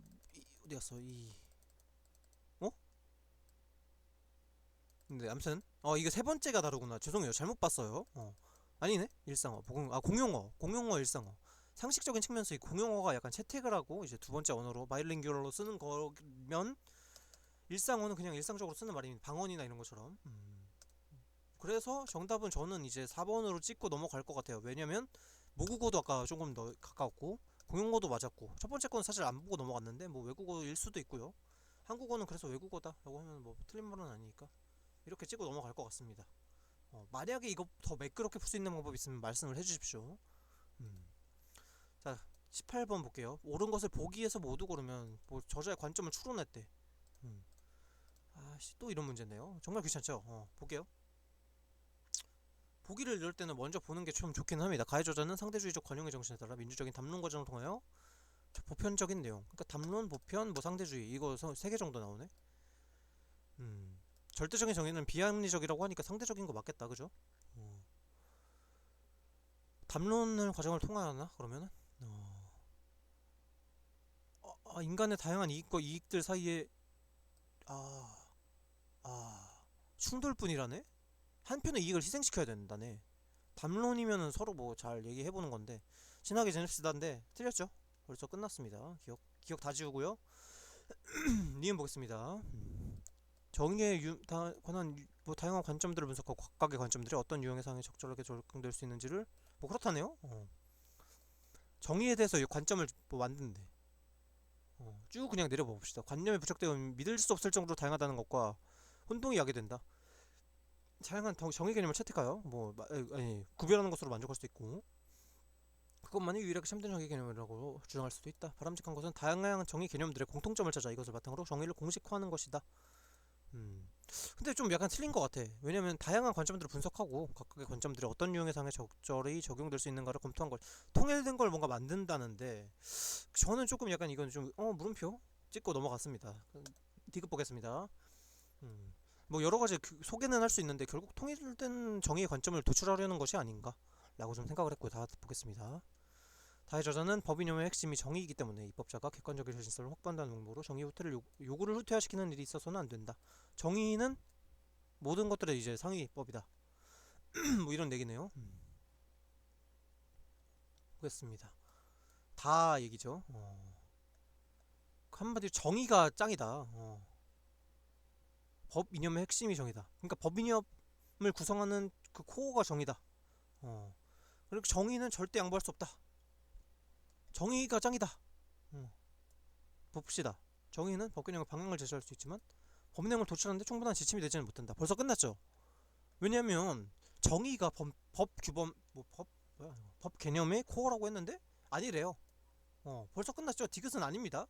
갔어 어? 근데 아무튼 이거 세 번째가 다르구나. 죄송해요. 잘못 봤어요. 아니네. 일상어. 공용어 일상어. 상식적인 측면에서 이 공용어가 약간 채택을 하고 이제 두 번째 언어로 바이링구얼로 쓰는 거면 일상어는 그냥 일상적으로 쓰는 말입니다. 방언이나 이런 것처럼. 그래서 정답은 저는 이제 4번으로 찍고 넘어갈 것 같아요. 왜냐면 모국어도 아까 조금 더 가까웠고 공용어도 맞았고 첫 번째 거는 사실 안 보고 넘어갔는데 뭐 외국어일 수도 있고요. 한국어는 그래서 외국어다라고 하면 뭐 틀린 말은 아니니까 이렇게 찍고 넘어갈 것 같습니다. 만약에 이거 더 매끄럽게 풀 수 있는 방법 있으면 말씀을 해주십시오. 음. 자, 18번 볼게요. 옳은 것을 보기에서 모두 고르면 뭐 저자의 관점을 추론했대. 음. 아씨 또 이런 문제인데요. 정말 귀찮죠? 볼게요. 보기를 이럴 때는 먼저 보는 게 좀 좋긴 합니다. 가해 저자는 상대주의적 관용의 정신에 따라 민주적인 담론 과정을 통하여 보편적인 내용, 그러니까 담론, 보편, 뭐 상대주의 이거 세 개 정도 나오네. 절대적인 정의는 비합리적이라고 하니까 상대적인 거 맞겠다, 그죠? 담론을 과정을 통하나 그러면은 인간의 다양한 이익과 이익들 사이에 아, 충돌뿐이라네. 한편의 이익을 희생시켜야 된다네. 담론이면은 서로 뭐 잘 얘기해보는 건데 친하게 지냅시다인데 틀렸죠. 벌써 끝났습니다. 기억 다 지우고요. 니은 보겠습니다. 정의에 관한 뭐 다양한 관점들을 분석하고 각각의 관점들이 어떤 유형의 상에 적절하게 적용될 수 있는지를 뭐 그렇다네요. 정의에 대해서 관점을 뭐 만드는데 쭉 그냥 내려봅시다. 관념에 부착되어 믿을 수 없을 정도로 다양하다는 것과 혼동이 야기 된다. 다양한 정의 개념을 채택하여 구별하는 것으로 만족할 수도 있고 그것만이 유일하게 참된 정의 개념이라고 주장할 수도 있다. 바람직한 것은 다양한 정의 개념들의 공통점을 찾아 이것을 바탕으로 정의를 공식화하는 것이다. 근데 좀 약간 틀린 것 같아. 왜냐면 다양한 관점들을 분석하고 각각의 관점들이 어떤 유형의 상에 적절히 적용될 수 있는가를 검토한 걸 통일된 걸 뭔가 만든다는데 저는 조금 약간 이건 좀 물음표? 찍고 넘어갔습니다. 디귿 보겠습니다. 뭐 여러 가지 소개는 할 수 있는데 결국 통일된 정의의 관점을 도출하려는 것이 아닌가라고 좀 생각을 했고요. 다 보겠습니다. 다의 저자는 법 이념의 핵심이 정의이기 때문에 입법자가 객관적인 진실을 확보한다는 명목으로 정의 후퇴를 요구를 후퇴화시키는 일이 있어서는 안 된다. 정의는 모든 것들의 이제 상위법이다. 뭐 이런 얘기네요. 보겠습니다. 다 얘기죠. 한마디로 정의가 짱이다. 법 이념의 핵심이 정의다. 그러니까 법 이념을 구성하는 그 코어가 정의다. 그리고 정의는 절대 양보할 수 없다. 정의가 짱이다. 봅시다. 정의는 법규령의 방향을 제시할 수 있지만 법령을 도출하는데 충분한 지침이 되지는 못한다. 벌써 끝났죠. 왜냐면 정의가 법 규범 법 개념의 코어라고 했는데 아니래요. 벌써 끝났죠. 디귿은 아닙니다.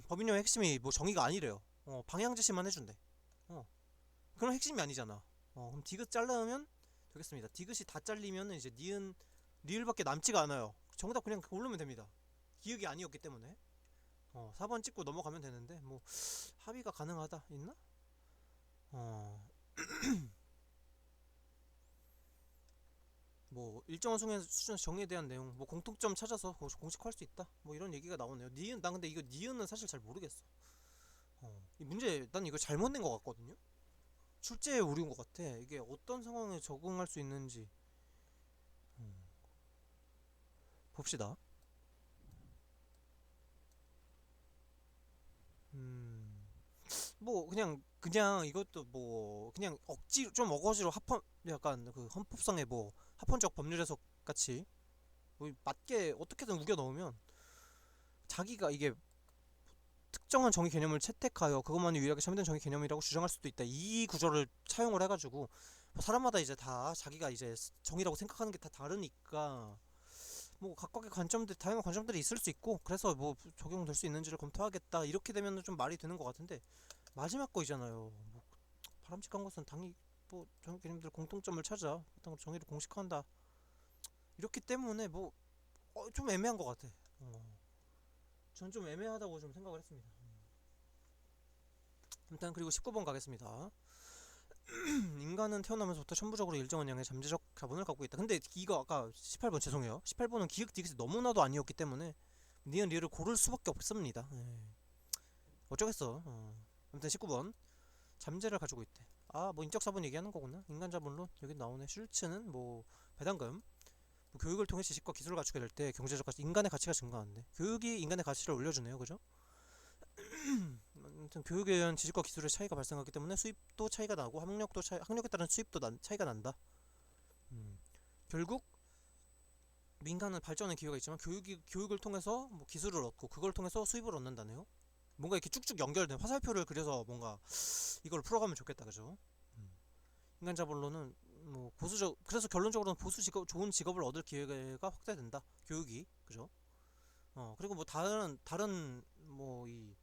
법인용 핵심이 뭐 정의가 아니래요. 방향 제시만 해준대. 그럼 핵심이 아니잖아. 그럼 디귿 자르면 되겠습니다. 디귿이 다 잘리면 이제 니은 리을밖에 남지가 않아요. 정답 그냥 고르면 됩니다. 기억이 아니었기 때문에. 4번 찍고 넘어가면 되는데 뭐 합의가 가능하다 있나? 뭐 일정한 수준의 정의에 대한 내용 뭐 공통점 찾아서 공식화할 수 있다 뭐 이런 얘기가 나오네요. 니은 난 근데 이거 니은은 사실 잘 모르겠어. 이 문제 난 이거 잘못 낸 것 같거든요. 출제에 오류인 것 같아. 이게 어떤 상황에 적응할 수 있는지 봅시다. 뭐 그냥 이것도 뭐 그냥 억지로 좀 어거지로 합헌 약간 그 헌법상의 뭐 합헌적 법률 해석 같이 뭐 맞게 어떻게든 우겨 넣으면 자기가 이게 특정한 정의 개념을 채택하여 그것만이 유일하게 참된 정의 개념이라고 주장할 수도 있다. 이 구조를 차용을 해가지고 뭐 사람마다 이제 다 자기가 이제 정의라고 생각하는 게 다 다르니까 뭐 각각의 관점들 다양한 관점들이 있을 수 있고 그래서 뭐 적용될 수 있는지를 검토하겠다 이렇게 되면 좀 말이 되는 것 같은데 마지막 거이잖아요. 뭐 바람직한 것은 당연히 뭐 정의 개념들 공통점을 찾아 어떤 정의를 공식화한다 이렇기 때문에 뭐 좀 애매한 것 같아. 전 좀 애매하다고 좀 생각을 했습니다. 일단 그리고 19번 가겠습니다. 인간은 태어나면서부터 천부적으로 일정한 양의 잠재적 자본을 갖고 있다. 근데 이거 아까 18번 죄송해요. 18번은 기획 디귿이 너무나도 아니었기 때문에 니은 리을을 고를 수밖에 없습니다. 어쩌겠어. 아무튼 19번 잠재를 가지고 있대. 뭐 인적사본 얘기하는 거구나. 인간자본론 여기 나오네. 슐츠는 뭐 배당금 뭐 교육을 통해 지식과 기술을 갖추게 될 때 경제적 가치 인간의 가치가 증가하는데 교육이 인간의 가치를 올려주네요. 그죠? 아무튼 교육에 의한 지식과 기술의 차이가 발생하기 때문에 수입도 차이가 나고 학력에 따른 수입도 차이가 난다. 결국 민간은 발전의 기회가 있지만 교육을 통해서 뭐 기술을 얻고 그걸 통해서 수입을 얻는다네요. 뭔가 이렇게 쭉쭉 연결된 화살표를 그려서 뭔가 이걸 풀어가면 좋겠다. 그죠? 인간 자본론은 뭐 보수적 그래서 결론적으로는 보수 직업 좋은 직업을 얻을 기회가 확대된다. 교육이 그죠? 그리고 뭐 다른 뭐 이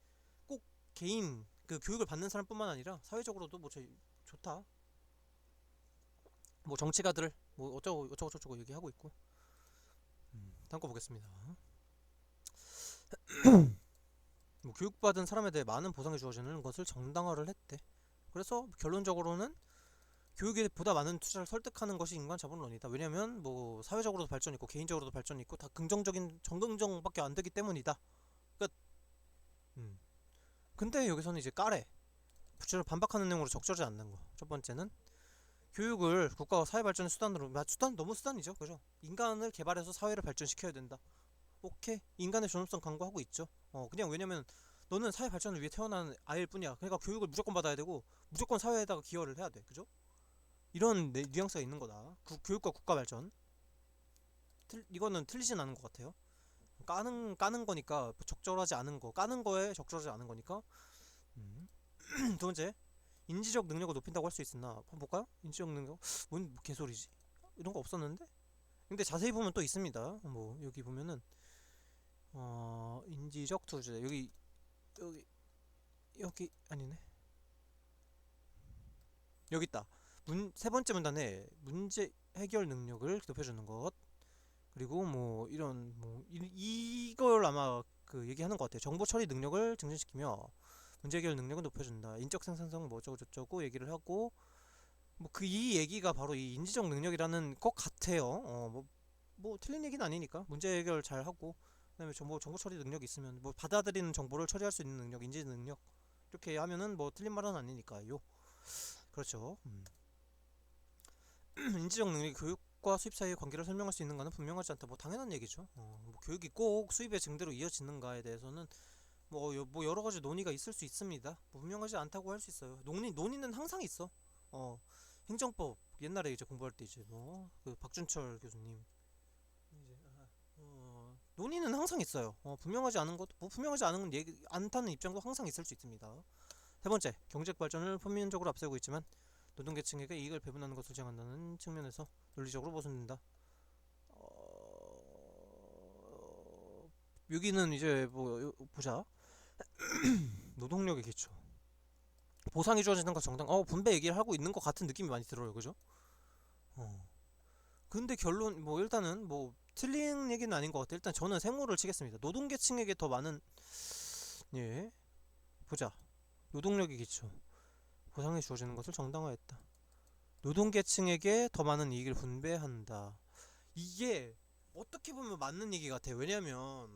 꼭 개인 그 교육을 받는 사람뿐만 아니라 사회적으로도 뭐 좋다. 뭐 정치가들 뭐 어쩌고 저쩌고 얘기하고 있고. 다음 거 보겠습니다. 뭐 교육받은 사람에 대해 많은 보상이 주어지는 것을 정당화를 했대. 그래서 결론적으로는 교육에 보다 많은 투자를 설득하는 것이 인간 자본론이다. 왜냐면 뭐 사회적으로도 발전이 있고 개인적으로도 발전이 있고 다 긍정적인 정긍정밖에 안 되기 때문이다. 끝. 근데 여기서는 이제 까래. 부채를 반박하는 내용으로 적절하지 않는 거. 첫 번째는 교육을 국가와 사회 발전의 수단으로 수단 너무 수단이죠. 그죠? 인간을 개발해서 사회를 발전시켜야 된다. 오케이. 인간의 존엄성 강구하고 있죠. 그냥 왜냐면 너는 사회 발전을 위해 태어난 아이일 뿐이야. 그러니까 교육을 무조건 받아야 되고 무조건 사회에다가 기여를 해야 돼. 그죠? 이런 뉘앙스가 있는 거다. 교육과 국가 발전. 이거는 틀리진 않은 것 같아요. 까는 거니까 적절하지 않은 거. 까는 거에 적절하지 않은 거니까. 두 번째. 인지적 능력을 높인다고 할 수 있으나 한번 볼까요? 인지적 능력 뭔 개소리지? 이런 거 없었는데? 근데 자세히 보면 또 있습니다. 뭐 여기 보면은 인지적 투자 여기 아니네. 여기 있다. 세 번째 문단에 문제 해결 능력을 높여주는 것. 그리고 뭐 이런 뭐 이걸 아마 그 얘기하는 것 같아요. 정보 처리 능력을 증진시키며 문제 해결 능력을 높여준다. 인적 생산성 뭐 어쩌고 저쩌고 얘기를 하고 뭐 그 이 얘기가 바로 이 인지적 능력이라는 것 같아요. 뭐 틀린 얘기는 아니니까 문제 해결 잘 하고 그다음에 정보 처리 능력이 있으면 뭐 받아들이는 정보를 처리할 수 있는 능력, 인지 능력 이렇게 하면은 뭐 틀린 말은 아니니까요. 그렇죠. 인지적 능력이 교육과 수입 사이의 관계를 설명할 수 있는가는 분명하지 않다. 뭐 당연한 얘기죠. 뭐 교육이 꼭 수입의 증대로 이어지는가에 대해서는 뭐 여러 가지 논의가 있을 수 있습니다. 뭐 분명하지 않다고 할 수 있어요. 논의는 항상 있어. 어, 행정법 옛날에 이제 공부할 때 이제 뭐 그 박준철 교수님 이제 논의는 항상 있어요. 분명하지 않은 것도 뭐 분명하지 않은 건 얘기 않다는 입장도 항상 있을 수 있습니다. 세 번째, 경제적 발전을 평면적으로 앞세우고 있지만 노동계층에게 이익을 배분하는 것을 지향한다는 측면에서 논리적으로 모순된다. 여기는 이제 뭐 보자. 노동력의 기초, 보상이 주어지는 것 정당, 분배 얘기를 하고 있는 것 같은 느낌이 많이 들어요, 그죠? 어. 근데 결론 뭐 일단은 뭐 틀린 얘기는 아닌 것 같아. 일단 저는 생모를 치겠습니다. 노동계층에게 더 많은 예 보자. 노동력의 기초, 보상이 주어지는 것을 정당화했다. 노동계층에게 더 많은 이익을 분배한다. 이게 어떻게 보면 맞는 얘기 같아요. 왜냐면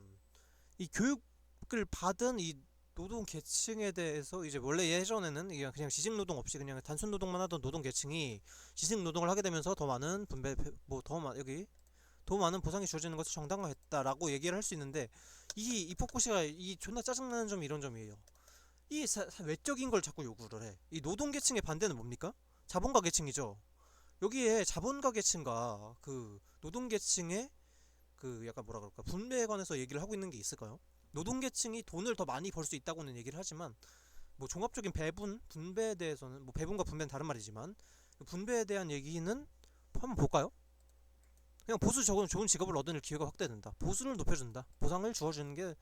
이 교육을 받은 이 노동 계층에 대해서 이제 원래 예전에는 이게 그냥 지식 노동 없이 그냥 단순 노동만 하던 노동 계층이 지식 노동을 하게 되면서 더 많은 분배 여기 더 많은 보상이 주어지는 것을 정당화했다라고 얘기를 할 수 있는데 이 이포코시가 이 존나 짜증나는 점이 이런 점이에요. 이 외적인 걸 자꾸 요구를 해. 이 노동 계층의 반대는 뭡니까? 자본가 계층이죠. 여기에 자본가 계층과 그 노동 계층의 그 약간 뭐라 그럴까 분배에 관해서 얘기를 하고 있는 게 있을까요? 노동계층이 돈을 더 많이 벌 수 있다고는 얘기를 하지만 뭐 종합적인 분배에 대해서는 뭐 배분과 분배는 다른 말이지만 그 분배에 대한 얘기는 한번 볼까요? 그냥 보수 적은 좋은 직업을 얻을 기회가 확대된다. 보수를 높여준다. 보상을 주어주는 게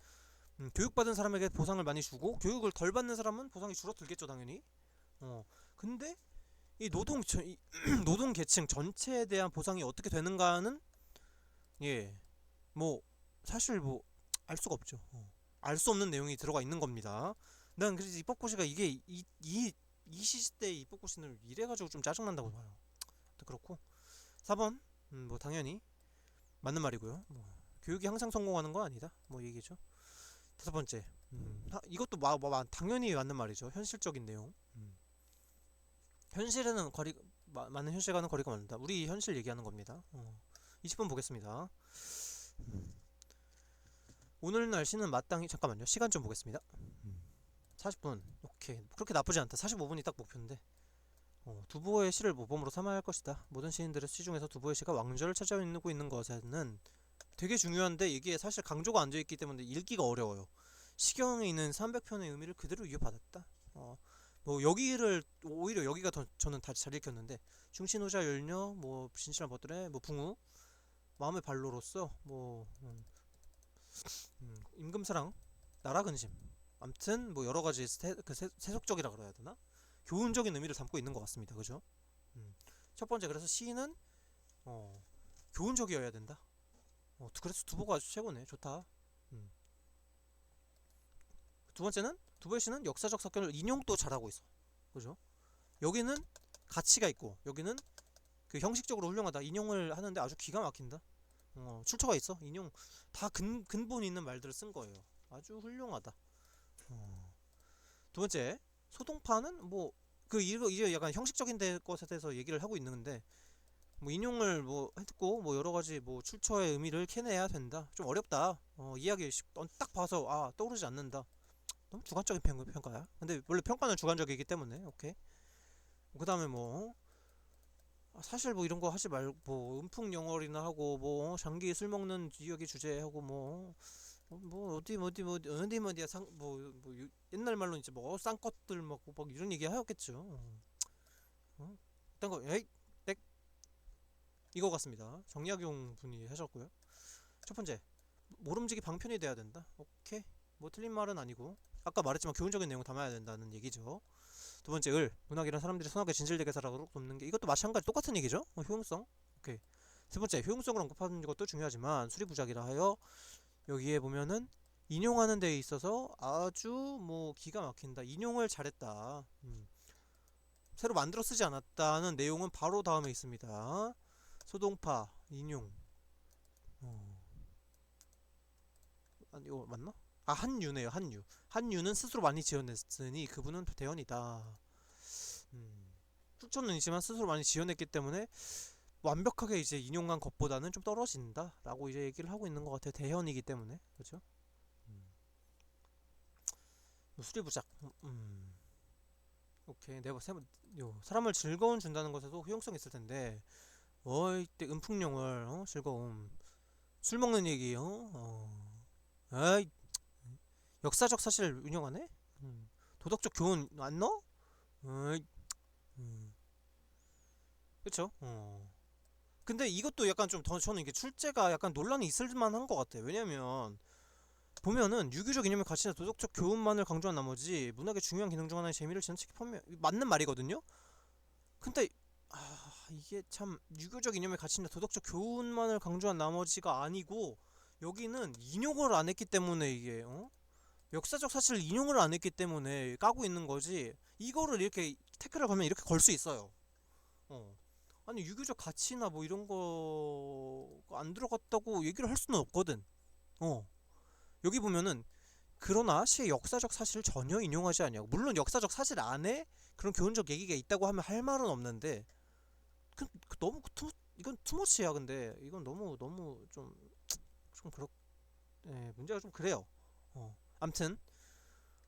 교육받은 사람에게 보상을 많이 주고 교육을 덜 받는 사람은 보상이 줄어들겠죠 당연히. 근데 이 노동 계층 전체에 대한 보상이 어떻게 되는가는 예 뭐 사실 뭐 알 수가 없죠. 알 수 없는 내용이 들어가 있는 겁니다. 난 그래서 입법고시가 이게 이 시대 입법고시는 이래가지고 좀 짜증난다고 봐요. 그렇고 4번 뭐 당연히 맞는 말이고요. 뭐 교육이 항상 성공하는 건 아니다. 뭐 얘기죠. 다섯 번째 이것도 당연히 맞는 말이죠. 현실적인 내용. 현실에는 많은 현실과는 거리가 멀다. 우리 현실 얘기하는 겁니다. 20번 보겠습니다. 오늘 날씨는 마땅히 잠깐만요. 시간 좀 보겠습니다. 40분. 오케이. 그렇게 나쁘지 않다. 45분이 딱 목표인데. 두보의 시를 모범으로 삼아야 할 것이다. 모든 시인들의 시 중에서 두보의 시가 왕좌를 차지하고 있는 것에는 되게 중요한데 이게 사실 강조가 안 돼 있기 때문에 읽기가 어려워요. 시경에 있는 300편의 의미를 그대로 이어받았다. 뭐 여기를 오히려 여기가 더 저는 다 잘 읽혔는데 중신호자 열녀 뭐 진실한 것들의 뭐 붕우 마음의 발로로서 뭐 임금사랑 나라 근심 암튼 뭐 여러 가지 세속적이라 그래야 되나 교훈적인 의미를 담고 있는 것 같습니다. 그죠? 첫 번째 그래서 시는 교훈적이어야 된다. 그래서 두보가 아주 최고네. 좋다. 두 번째는 두보의 시는 역사적 사건을 인용도 잘하고 있어. 그죠? 여기는 가치가 있고 여기는 그 형식적으로 훌륭하다. 인용을 하는데 아주 기가 막힌다. 출처가 있어. 인용 다 근본 있는 말들을 쓴 거예요. 아주 훌륭하다. 두 번째 소동파는 뭐 이제 약간 형식적인 것에 대해서 얘기를 하고 있는데 뭐 인용을 뭐 했고 뭐 여러 가지 뭐 출처의 의미를 캐내야 된다. 좀 어렵다. 이해하기 딱 봐서 떠오르지 않는다. 너무 주관적인 평가야. 근데 원래 평가는 주관적이기 때문에 오케이. 그 다음에 뭐 사실 뭐 이런 거 하지 말고 뭐 음풍영월이나 하고 뭐 장기 술 먹는 지역의 주제하고 뭐 어디야 옛날 말로 이제 뭐 쌍것들 뭐 이런 얘기 하였겠죠. 어떤 거 에이 땡 이거 같습니다. 정약용 분이 하셨고요. 첫 번째 모름지기 방편이 돼야 된다. 오케이 뭐 틀린 말은 아니고 아까 말했지만 교훈적인 내용 담아야 된다는 얘기죠. 두 번째 문학이란 사람들이 선하게 진실되게 살아가도록 돕는 게 이것도 마찬가지 똑같은 얘기죠. 효용성 오케이. 세 번째 효용성을 언급하는 것도 중요하지만 수리부작이라 하여 여기에 보면은 인용하는 데 있어서 아주 뭐 기가 막힌다. 인용을 잘했다. 새로 만들어 쓰지 않았다는 내용은 바로 다음에 있습니다. 소동파 인용. 어, 아니 이거 맞나? 아 한유네요. 한유. 한유는 스스로 많이 지어냈으니 그분은 대현이다. 음, 출처는 있지만 스스로 많이 지어냈기 때문에 완벽하게 이제 인용한 것보다는 좀 떨어진다라고 이제 얘기를 하고 있는 것 같아요. 대현이기 때문에 그렇죠? 음, 뭐 수리부작. 오케이. 내가 사람을 즐거움 준다는 것에도 효용성 있을 텐데, 이때 음풍룡을 즐거움. 술 먹는 얘기. 아이 역사적 사실 운영하네. 도덕적 교훈 안 넣어? 어이, 음, 그쵸? 근데 이것도 약간 좀 더 저는 이게 출제가 약간 논란이 있을 만한 것 같아요. 왜냐면 보면은 유교적 이념의 가치나 도덕적 교훈만을 강조한 나머지 문학의 중요한 기능 중 하나의 재미를 지나치게 판매 맞는 말이거든요. 근데 이게 참 유교적 이념의 가치나 도덕적 교훈만을 강조한 나머지가 아니고 여기는 인용을 안 했기 때문에 이게 역사적 사실을 인용을 안 했기 때문에 까고 있는 거지. 이거를 이렇게 태클을 걸면 이렇게 걸 수 있어요. 어. 아니 유교적 가치나 뭐 이런 거 안 들어갔다고 얘기를 할 수는 없거든. 어. 여기 보면은 그러나 시의 역사적 사실을 전혀 인용하지 않냐고. 물론 역사적 사실 안에 그런 교훈적 얘기가 있다고 하면 할 말은 없는데 너무 이건 투머치야. 근데 이건 너무 좀 문제가 좀 그래요. 암튼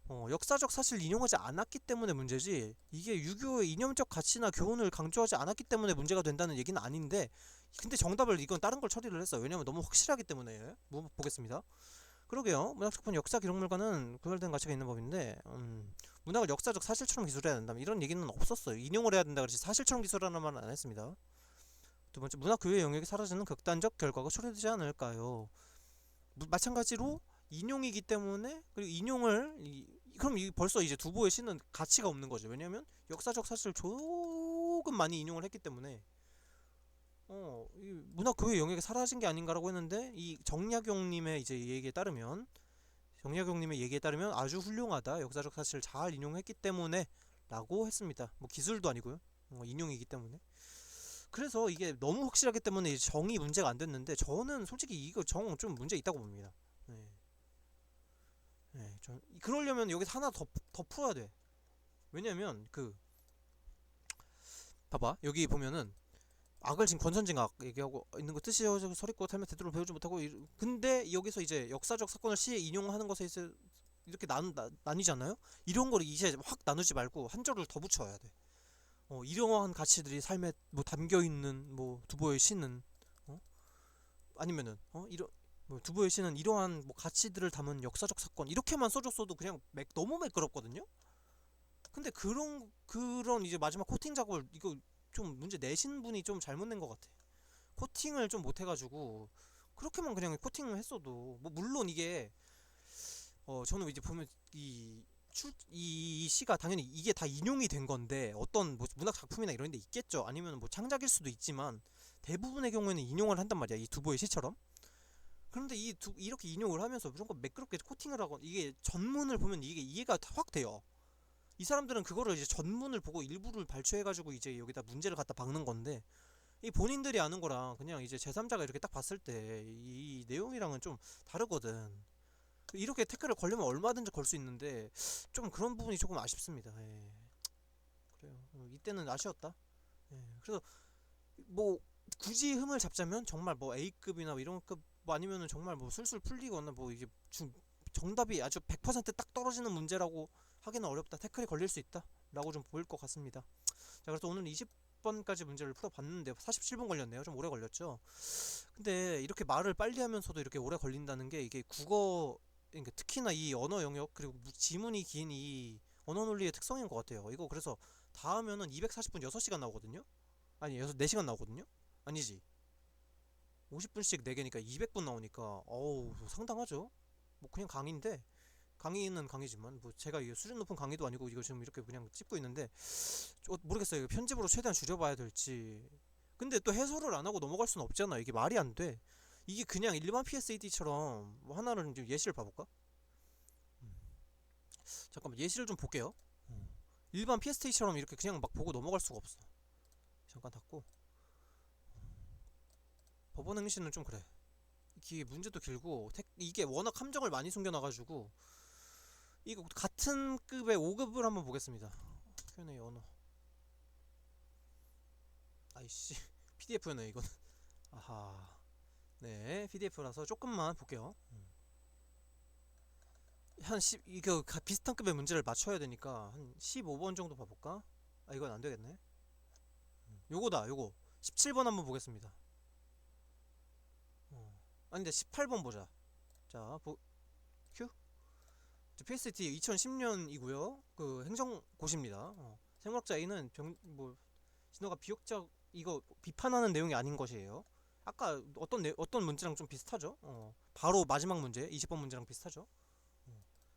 역사적 사실 인용하지 않았기 때문에 문제지 이게 유교의 이념적 가치나 교훈을 강조하지 않았기 때문에 문제가 된다는 얘기는 아닌데 근데 정답을 이건 다른 걸 처리를 했어요. 왜냐면 너무 확실하기 때문에. 보겠습니다. 그러게요. 문학작품 역사 기록물과는 구별된 가치가 있는 법인데 문학을 역사적 사실처럼 기술해야 된다면 이런 얘기는 없었어요. 인용을 해야 된다 그렇지 사실처럼 기술하는 말은 안 했습니다. 두 번째, 문학 교육의 영역이 사라지는 극단적 결과가 초래되지 않을까요? 마찬가지로 인용이기 때문에 그리고 그럼 벌써 이제 두보의 시는 가치가 없는 거죠. 왜냐하면 역사적 사실을 조금 많이 인용을 했기 때문에 이 문학 교육 영역이 사라진 게 아닌가라고 했는데 이 정약용님의 이제 얘기에 따르면 아주 훌륭하다. 역사적 사실을 잘 인용했기 때문에라고 했습니다. 뭐 기술도 아니고요. 인용이기 때문에. 그래서 이게 너무 확실하기 때문에 이제 정이 문제가 안 됐는데 저는 솔직히 이거 정 좀 문제 있다고 봅니다. 네. 네, 그러려면 여기서 하나 더 풀어야 돼. 왜냐면 봐봐 여기 보면은 악을 지금 권선징악 얘기하고 있는 거 뜻이 서리고 삶의 태도를 배우지 못하고 근데 여기서 이제 역사적 사건을 시에 인용하는 것에 있어 이렇게 나뉘잖아요. 이런 걸 이제 확 나누지 말고 한 절을 더 붙여야 돼. 이러한 가치들이 삶에 뭐 담겨 있는 뭐 두보의 시는 아니면은 이런 뭐 두보의 시는 이러한 뭐 가치들을 담은 역사적 사건 이렇게만 써줬어도 그냥 너무 매끄럽거든요. 근데 그런 이제 마지막 코팅 작업을 이거 좀 문제 내신 분이 좀 잘못 낸 것 같아. 코팅을 좀 못해가지고 그렇게만 그냥 코팅을 했어도 뭐 물론 이게 저는 이제 보면 이 시가 당연히 이게 다 인용이 된 건데 어떤 뭐 문학 작품이나 이런 데 있겠죠. 아니면 뭐 창작일 수도 있지만 대부분의 경우에는 인용을 한단 말이야. 이 두보의 시처럼. 그런데 이렇게 인용을 하면서 무조건 매끄럽게 코팅을 하고 이게 전문을 보면 이게 이해가 확 돼요. 이 사람들은 그거를 이제 전문을 보고 일부를 발췌해가지고 이제 여기다 문제를 갖다 박는 건데 이 본인들이 아는 거랑 그냥 이제 제3자가 이렇게 딱 봤을 때 이 내용이랑은 좀 다르거든. 이렇게 태클을 걸려면 얼마든지 걸 수 있는데 좀 그런 부분이 조금 아쉽습니다. 예. 그래요. 이때는 아쉬웠다. 예. 그래서 뭐 굳이 흠을 잡자면 정말 뭐 A급이나 뭐 이런 급 뭐 아니면은 정말 뭐 술술 풀리거나 뭐 이게 정답이 아주 100%딱 떨어지는 문제라고 하기는 어렵다. 태클이 걸릴 수 있다. 라고 좀 보일 것 같습니다. 자, 그래서 오늘 20번까지 문제를 풀어봤는데 47분 걸렸네요. 좀 오래 걸렸죠. 근데 이렇게 말을 빨리 하면서도 이렇게 오래 걸린다는 게 이게 그러니까 특히나 이 언어 영역 그리고 지문이 긴 이 언어 논리의 특성인 것 같아요. 이거 그래서 다 하면은 240분 6시간 나오거든요. 아니 4시간 나오거든요. 아니지 50분씩 4개니까 200분 나오니까 어우 상당하죠. 뭐 그냥 강의인데 강의는 강의지만 뭐 제가 이게 수준 높은 강의도 아니고 이거 지금 이렇게 그냥 찍고 있는데 모르겠어요. 이거 편집으로 최대한 줄여봐야 될지. 근데 또 해설을 안 하고 넘어갈 수는 없잖아. 이게 말이 안 돼. 이게 그냥 일반 PSAD처럼 뭐 하나를 좀 예시를 봐볼까? 잠깐만 예시를 좀 볼게요. 일반 PST처럼 이렇게 그냥 막 보고 넘어갈 수가 없어. 잠깐 닫고. 법원 행시는 좀 그래. 이게 문제도 길고 이게 워낙 함정을 많이 숨겨놔가지고 이거 같은 급의 5급을 한번 보겠습니다. Q&A 언어. 아이씨 PDF였네 이건. 아하. 네 PDF라서 조금만 볼게요. 한 10, 이거 비슷한 급의 문제를 맞춰야 되니까 한 15번 정도 봐볼까? 아 이건 안 되겠네. 요거다 요거 17번 한번 보겠습니다. 아니 근데 18번 보자. 자 큐? PST 2010년이고요 그 행정고시입니다. 생물학자 A는 진호가 비역적 이거 비판하는 내용이 아닌 것이에요. 아까 어떤 문제랑 좀 비슷하죠? 바로 마지막 문제 20번 문제랑 비슷하죠?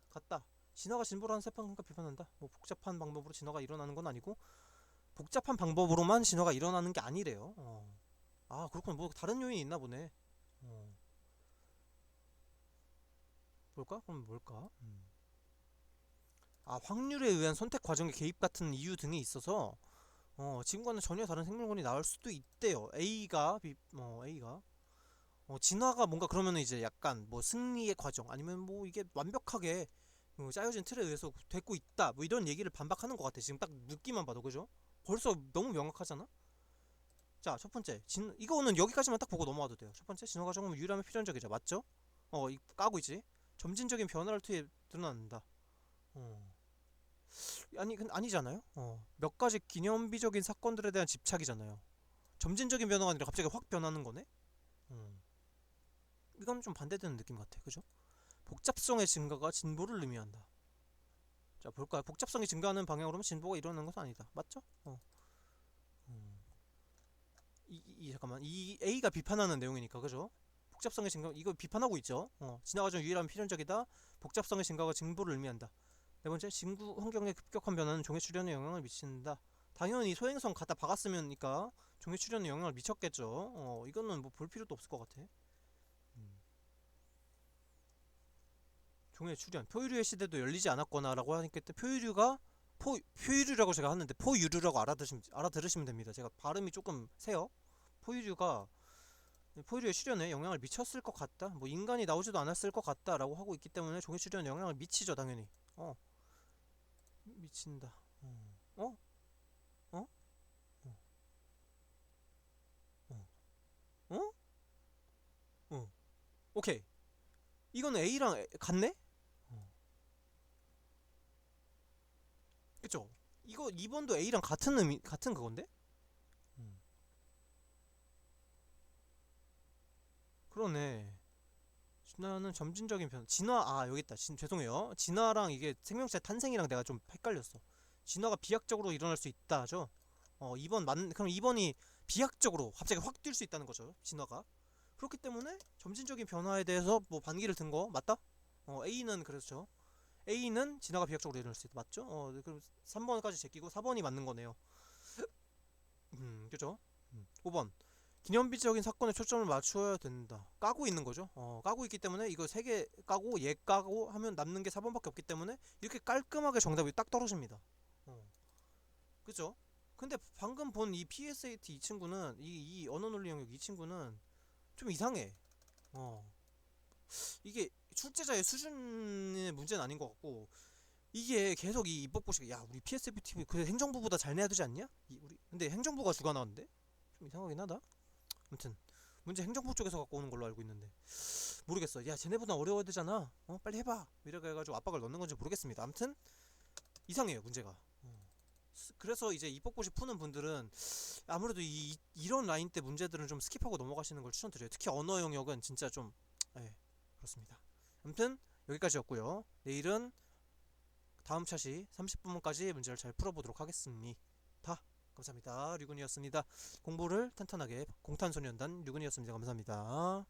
같다. 진화가 진보를 하는 세판과 비판한다. 뭐 복잡한 방법으로 진화가 일어나는 건 아니고 복잡한 방법으로만 진화가 일어나는 게 아니래요. 아 그렇군. 뭐 다른 요인이 있나 보네. 볼까? 그럼 뭘까? 아 확률에 의한 선택 과정의 개입 같은 이유 등이 있어서 지금과는 전혀 다른 생물군이 나올 수도 있대요. A가 진화가 뭔가 그러면은 이제 약간 뭐 승리의 과정 아니면 뭐 이게 완벽하게 짜여진 틀에 의해서 되고 있다 뭐 이런 얘기를 반박하는 것 같아. 지금 딱 느낌만 봐도 그죠? 벌써 너무 명확하잖아. 자 첫 번째 이거는 여기까지만 딱 보고 넘어가도 돼요. 첫 번째 진화 과정은 유일하면 필연적이죠. 맞죠? 까고 있지. 점진적인 변화를 통해 드러난다. 어. 아니잖아요. 몇 가지 기념비적인 사건들에 대한 집착이잖아요. 점진적인 변화가 아니라 갑자기 확 변하는 거네. 음. 이건 좀 반대되는 느낌 같아. 그죠? 복잡성의 증가가 진보를 의미한다. 자 볼까요? 복잡성이 증가하는 방향으로는 진보가 일어나는 것은 아니다. 맞죠? 음. 잠깐만 이 A가 비판하는 내용이니까 그죠? 복잡성의 증가 이거 비판하고 있죠. 진화과정 유일하면 필연적이다. 복잡성의 증가가 진보를 의미한다. 네 번째, 진구 환경의 급격한 변화는 종의 출현에 영향을 미친다. 당연히 소행성 갖다 박았으면니까 종의 출현에 영향을 미쳤겠죠. 이거는 뭐 볼 필요도 없을 것 같아. 음. 종의 출현, 포유류의 시대도 열리지 않았거나라고 하니까 표유류가 표유류라고 제가 하는데 포유류라고 알아들으시면 됩니다. 제가 발음이 조금 세요. 포유류가 포유류의 출현에 영향을 미쳤을 것 같다. 뭐 인간이 나오지도 않았을 것 같다라고 하고 있기 때문에 종의 출현에 영향을 미치죠, 당연히. 미친다. 어? 어? 어? 어? 어? 오케이. 이거는 A랑 같네? 그쵸? 이거 2번도 A랑 같은 같은 그건데? 음. 그러네. 진화는 점진적인 여기 있다. 죄송해요. 진화랑 이게 생명체 탄생이랑 내가 좀 헷갈렸어. 진화가 비약적으로 일어날 수 있다죠? 2번 그럼 2번이 비약적으로 갑자기 확 뛸 수 있다는 거죠. 진화가. 그렇기 때문에 점진적인 변화에 대해서 뭐 반기를 든 거 맞다? A는 그렇죠. A는 진화가 비약적으로 일어날 수 있다. 맞죠? 그럼 3번까지 제끼고 4번이 맞는 거네요. 그죠? 5번. 기념비적인 사건에 초점을 맞춰야 된다. 까고 있는 거죠. 까고 있기 때문에 이거 3개 까고 얘 까고 하면 남는 게 4번밖에 없기 때문에 이렇게 깔끔하게 정답이 딱 떨어집니다. 그죠? 근데 방금 본 이 PSAT 이 친구는 이 언어 논리 영역 이 친구는 좀 이상해. 이게 출제자의 수준의 문제는 아닌 것 같고 이게 계속 이 입법고시가 야 우리 PSFTV 그 행정부보다 잘 내야 되지 않냐? 우리 근데 행정부가 주가 나왔는데 좀 이상하긴 하다. 아무튼 문제 행정부 쪽에서 갖고 오는 걸로 알고 있는데 모르겠어. 야 쟤네보다 어려워야 되잖아. 빨리 해봐. 이렇게 해가지고 압박을 넣는 건지 모르겠습니다. 아무튼 이상해요 문제가. 그래서 이제 입법고시 푸는 분들은 아무래도 이런 라인 때 문제들은 좀 스킵하고 넘어가시는 걸 추천드려요. 특히 언어 영역은 진짜 좀 그렇습니다. 아무튼 여기까지였고요. 내일은 다음 차시 30분까지 문제를 잘 풀어보도록 하겠습니다. 감사합니다. 류근이었습니다. 공부를 탄탄하게 공탄소년단 류근이었습니다. 감사합니다.